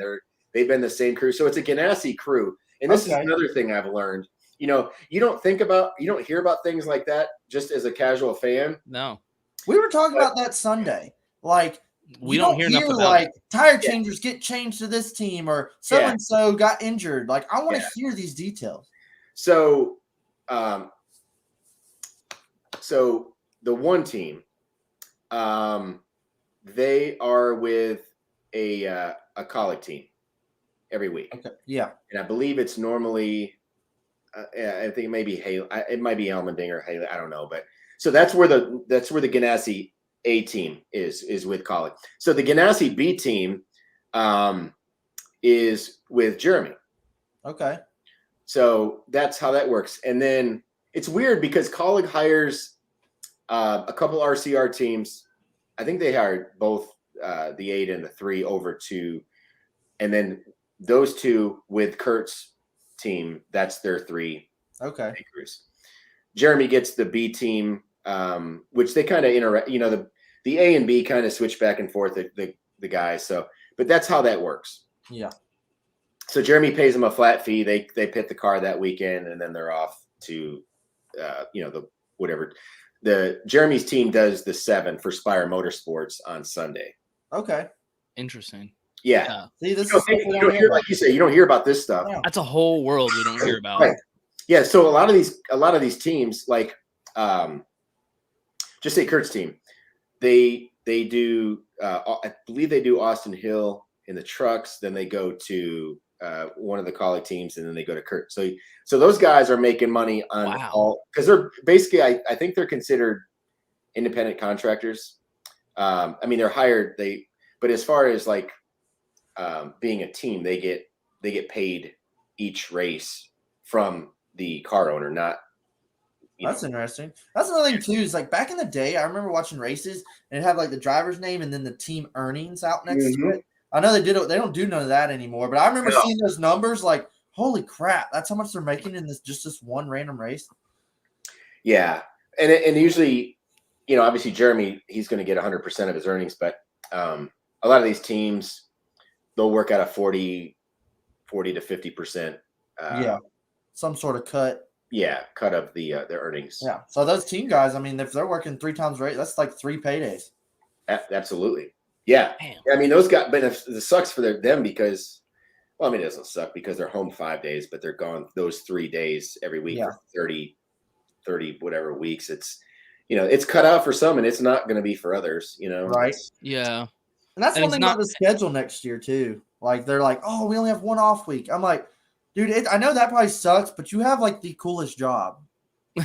They've been the same crew, so it's a Ganassi crew, and this is another thing I've learned. You don't hear about things like that just as a casual fan. No. We were talking about that Sunday. Like, we don't hear enough about like tire changers get changed to this team or so-and-so got injured. Like, I want to hear these details. So, so the one team, they are with a colleague team every week. Okay. Yeah. And I believe it's normally, I think it may be Haley. It might be Allmendinger or Haley. I don't know, but so that's where the Ganassi A team is with Collie. So the Ganassi B team is with Jeremy. Okay. So that's how that works. And then it's weird because Collie hires a couple RCR teams. I think they hired both the 8 and the 3 over to, and then those two with Kurt's team, that's their 3 crews. Jeremy gets the B team, which they kind of interact, the A and B kind of switch back and forth, the guys. So, but that's how that works. Yeah. So Jeremy pays them a flat fee. They pit the car that weekend, and then they're off to, the whatever. The Jeremy's team does the 7 for Spire Motorsports on Sunday. Okay. Interesting. Yeah. See, this you don't hear, like you say, you don't hear about this stuff. That's a whole world we don't hear about. Right. Yeah. So a lot of these teams, like, just say Kurt's team, they do. I believe they do Austin Hill in the trucks. Then they go to one of the colleague teams, and then they go to Kurt. So those guys are making money on all, because they're basically, I think they're considered independent contractors. I mean, they're hired. But as far as like being a team, they get paid each race from the car owner, not. That's interesting. That's another thing too. Is like back in the day, I remember watching races and it had like the driver's name and then the team earnings out next to it. I know they don't do none of that anymore, but I remember seeing those numbers. Like, holy crap, that's how much they're making in this one random race. Yeah, and usually, obviously Jeremy, he's going to get 100% of his earnings, but a lot of these teams, they'll work out a 40 to 50%. Some sort of cut. Yeah, cut of their earnings. Yeah, so those team guys, I mean, if they're working 3 times rate, that's like 3 paydays. Absolutely. Yeah. Damn. I mean, those guys, but it sucks for them because, well, I mean, it doesn't suck because they're home 5 days, but they're gone those 3 days every week for 30 whatever weeks. It's, it's cut out for some and it's not going to be for others, Right. Yeah. And that's one thing about the schedule next year too. Like they're like, oh, we only have 1 off week. I'm like, dude, I know that probably sucks, but you have like the coolest job.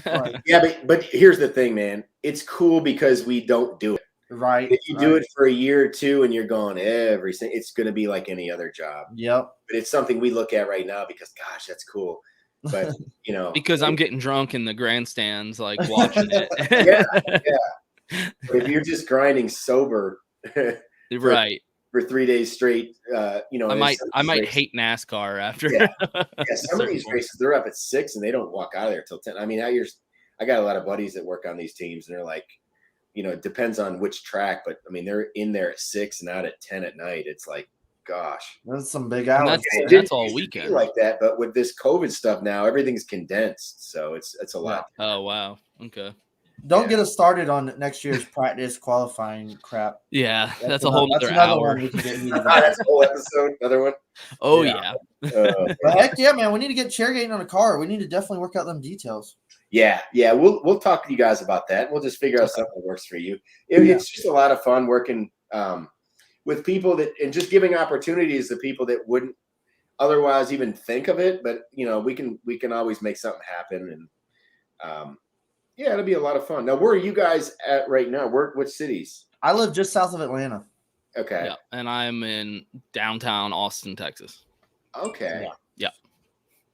Right. Yeah, but here's the thing, man. It's cool because we don't do it. Right. If you do it for a year or two and you're going it's going to be like any other job. Yep. But it's something we look at right now because, gosh, that's cool. But, because I'm getting drunk in the grandstands, like watching it. yeah. But if you're just grinding sober, right. For 3 days straight, I might hate NASCAR after. Yeah, some of these races, they're up at 6 and they don't walk out of there till 10. I mean, I got a lot of buddies that work on these teams and they're like, it depends on which track, but I mean, they're in there at 6 and out at 10 at night. It's like, gosh, that's some big hours. That's all weekend like that. But with this COVID stuff now, everything's condensed, so it's a lot. Oh wow, okay. Don't get us started on next year's practice qualifying crap. Yeah, that's a whole other hour. One we can get that's a whole episode. Another one. Oh yeah. But heck yeah, man, we need to get Chairgatin on a car. We need to definitely work out them details. Yeah. We'll talk to you guys about that. We'll just figure out something that works for you. It's just a lot of fun working with people and just giving opportunities to people that wouldn't otherwise even think of it. But we can always make something happen, and it'll be a lot of fun. Now, where are you guys at right now? What cities? I live just south of Atlanta. Okay. Yeah, and I'm in downtown Austin, Texas. Okay. Yeah.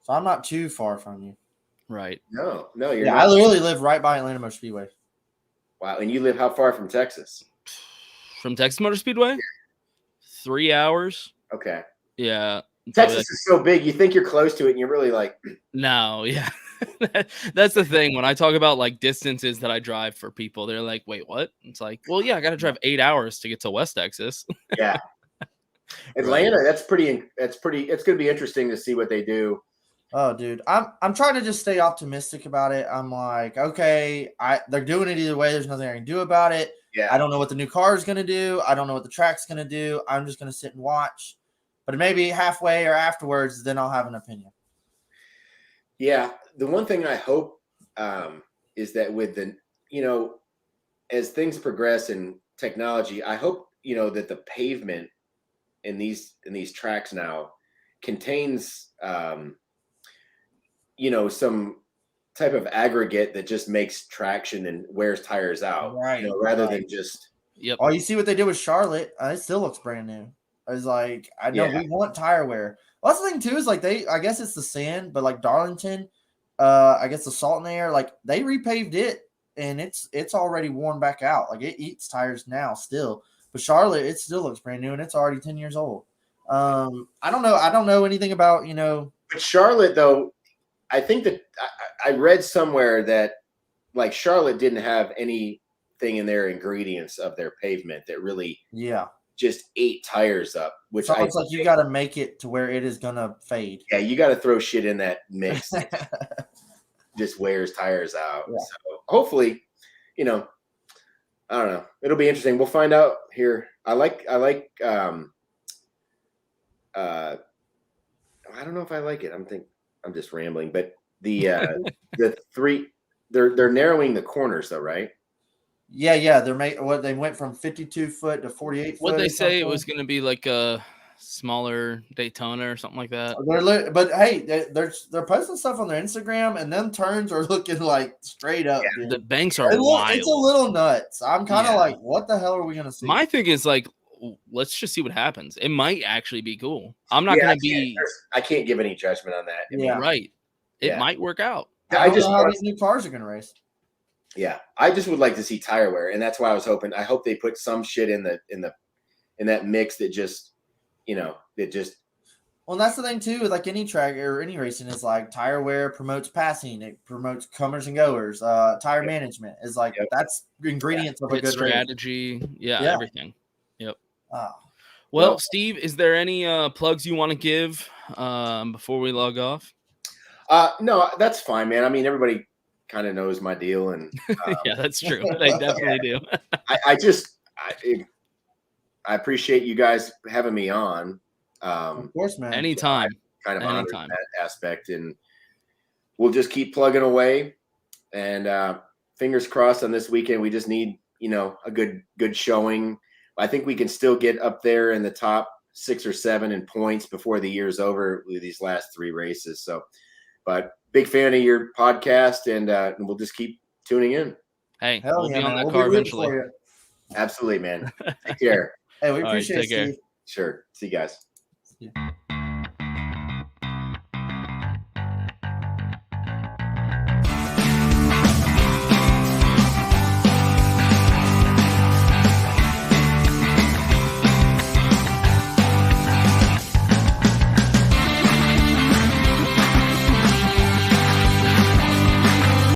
So I'm not too far from you. Right. No, you're not. I literally live right by Atlanta Motor Speedway. Wow. And you live how far from Texas? From Texas Motor Speedway? 3 hours. Okay. Yeah. Texas is so big. You think you're close to it, and you're really like. No, yeah. That's the thing. When I talk about like distances that I drive for people, they're like, wait, what? It's like, well, yeah, I got to drive 8 hours to get to West Texas. Yeah. Atlanta, it's going to be interesting to see what they do. Oh, dude, I'm trying to just stay optimistic about it. I'm like, okay, they're doing it either way. There's nothing I can do about it. Yeah. I don't know what the new car is going to do. I don't know what the track's going to do. I'm just going to sit and watch. But maybe halfway or afterwards, then I'll have an opinion. Yeah. The one thing I hope is that with the, as things progress in technology, I hope, that the pavement in these tracks now contains, some type of aggregate that just makes traction and wears tires out, right? Rather than just. Yep. Oh, you see what they did with Charlotte? It still looks brand new. I was like, I know we want tire wear. Well, that's the thing too, is like I guess it's the sand, but like Darlington, I guess the salt in the air, like they repaved it and it's already worn back out. Like it eats tires now still, but Charlotte, it still looks brand new and it's already 10 years old. I don't know anything about, But Charlotte though, I think that I read somewhere that like Charlotte didn't have anything in their ingredients of their pavement that really just ate tires up, which sounds like you got to make it to where it is gonna fade. Yeah, you got to throw shit in that mix. Just wears tires out. Yeah. So hopefully, I don't know. It'll be interesting. We'll find out here. I like. I don't know if I like it. I'm just rambling, but the three, they're narrowing the corners though, right? Yeah. They went from 52 foot to 48 foot. What they say it was going to be like a smaller Daytona or something like that. But hey, they're posting stuff on their Instagram, and them turns are looking like straight up. Yeah, the banks are wild. It's a little nuts. I'm kind of like, what the hell are we going to see? My thing is like, let's just see what happens. It might actually be cool. I'm not going to be. I can't give any judgment on that. Right. It might work out. I just know how these new cars are going to race. Yeah, I just would like to see tire wear, and that's why I was hoping. I hope they put some shit in that mix that just, Well, that's the thing too. With like any track or any racing, is like tire wear promotes passing. It promotes comers and goers. Tire management is like that's ingredients of a good strategy. Yeah, everything. Yep. Well, Steve, is there any plugs you want to give before we log off? No, that's fine, man. I mean, everybody kind of knows my deal, and yeah, that's true. They definitely do. I appreciate you guys having me on. Of course, man. Anytime. Kind of honored that aspect, and we'll just keep plugging away. And fingers crossed on this weekend. We just need, a good showing. I think we can still get up there in the top 6 or 7 in points before the year's over with these last 3 races. So, but big fan of your podcast, and we'll just keep tuning in. Hey, Hell we'll yeah, be on man. that We'll car be rooting for eventually. you. Absolutely, man. Take care. Hey, we All right, appreciate take care. it, Steve. Sure. See you guys. Yeah.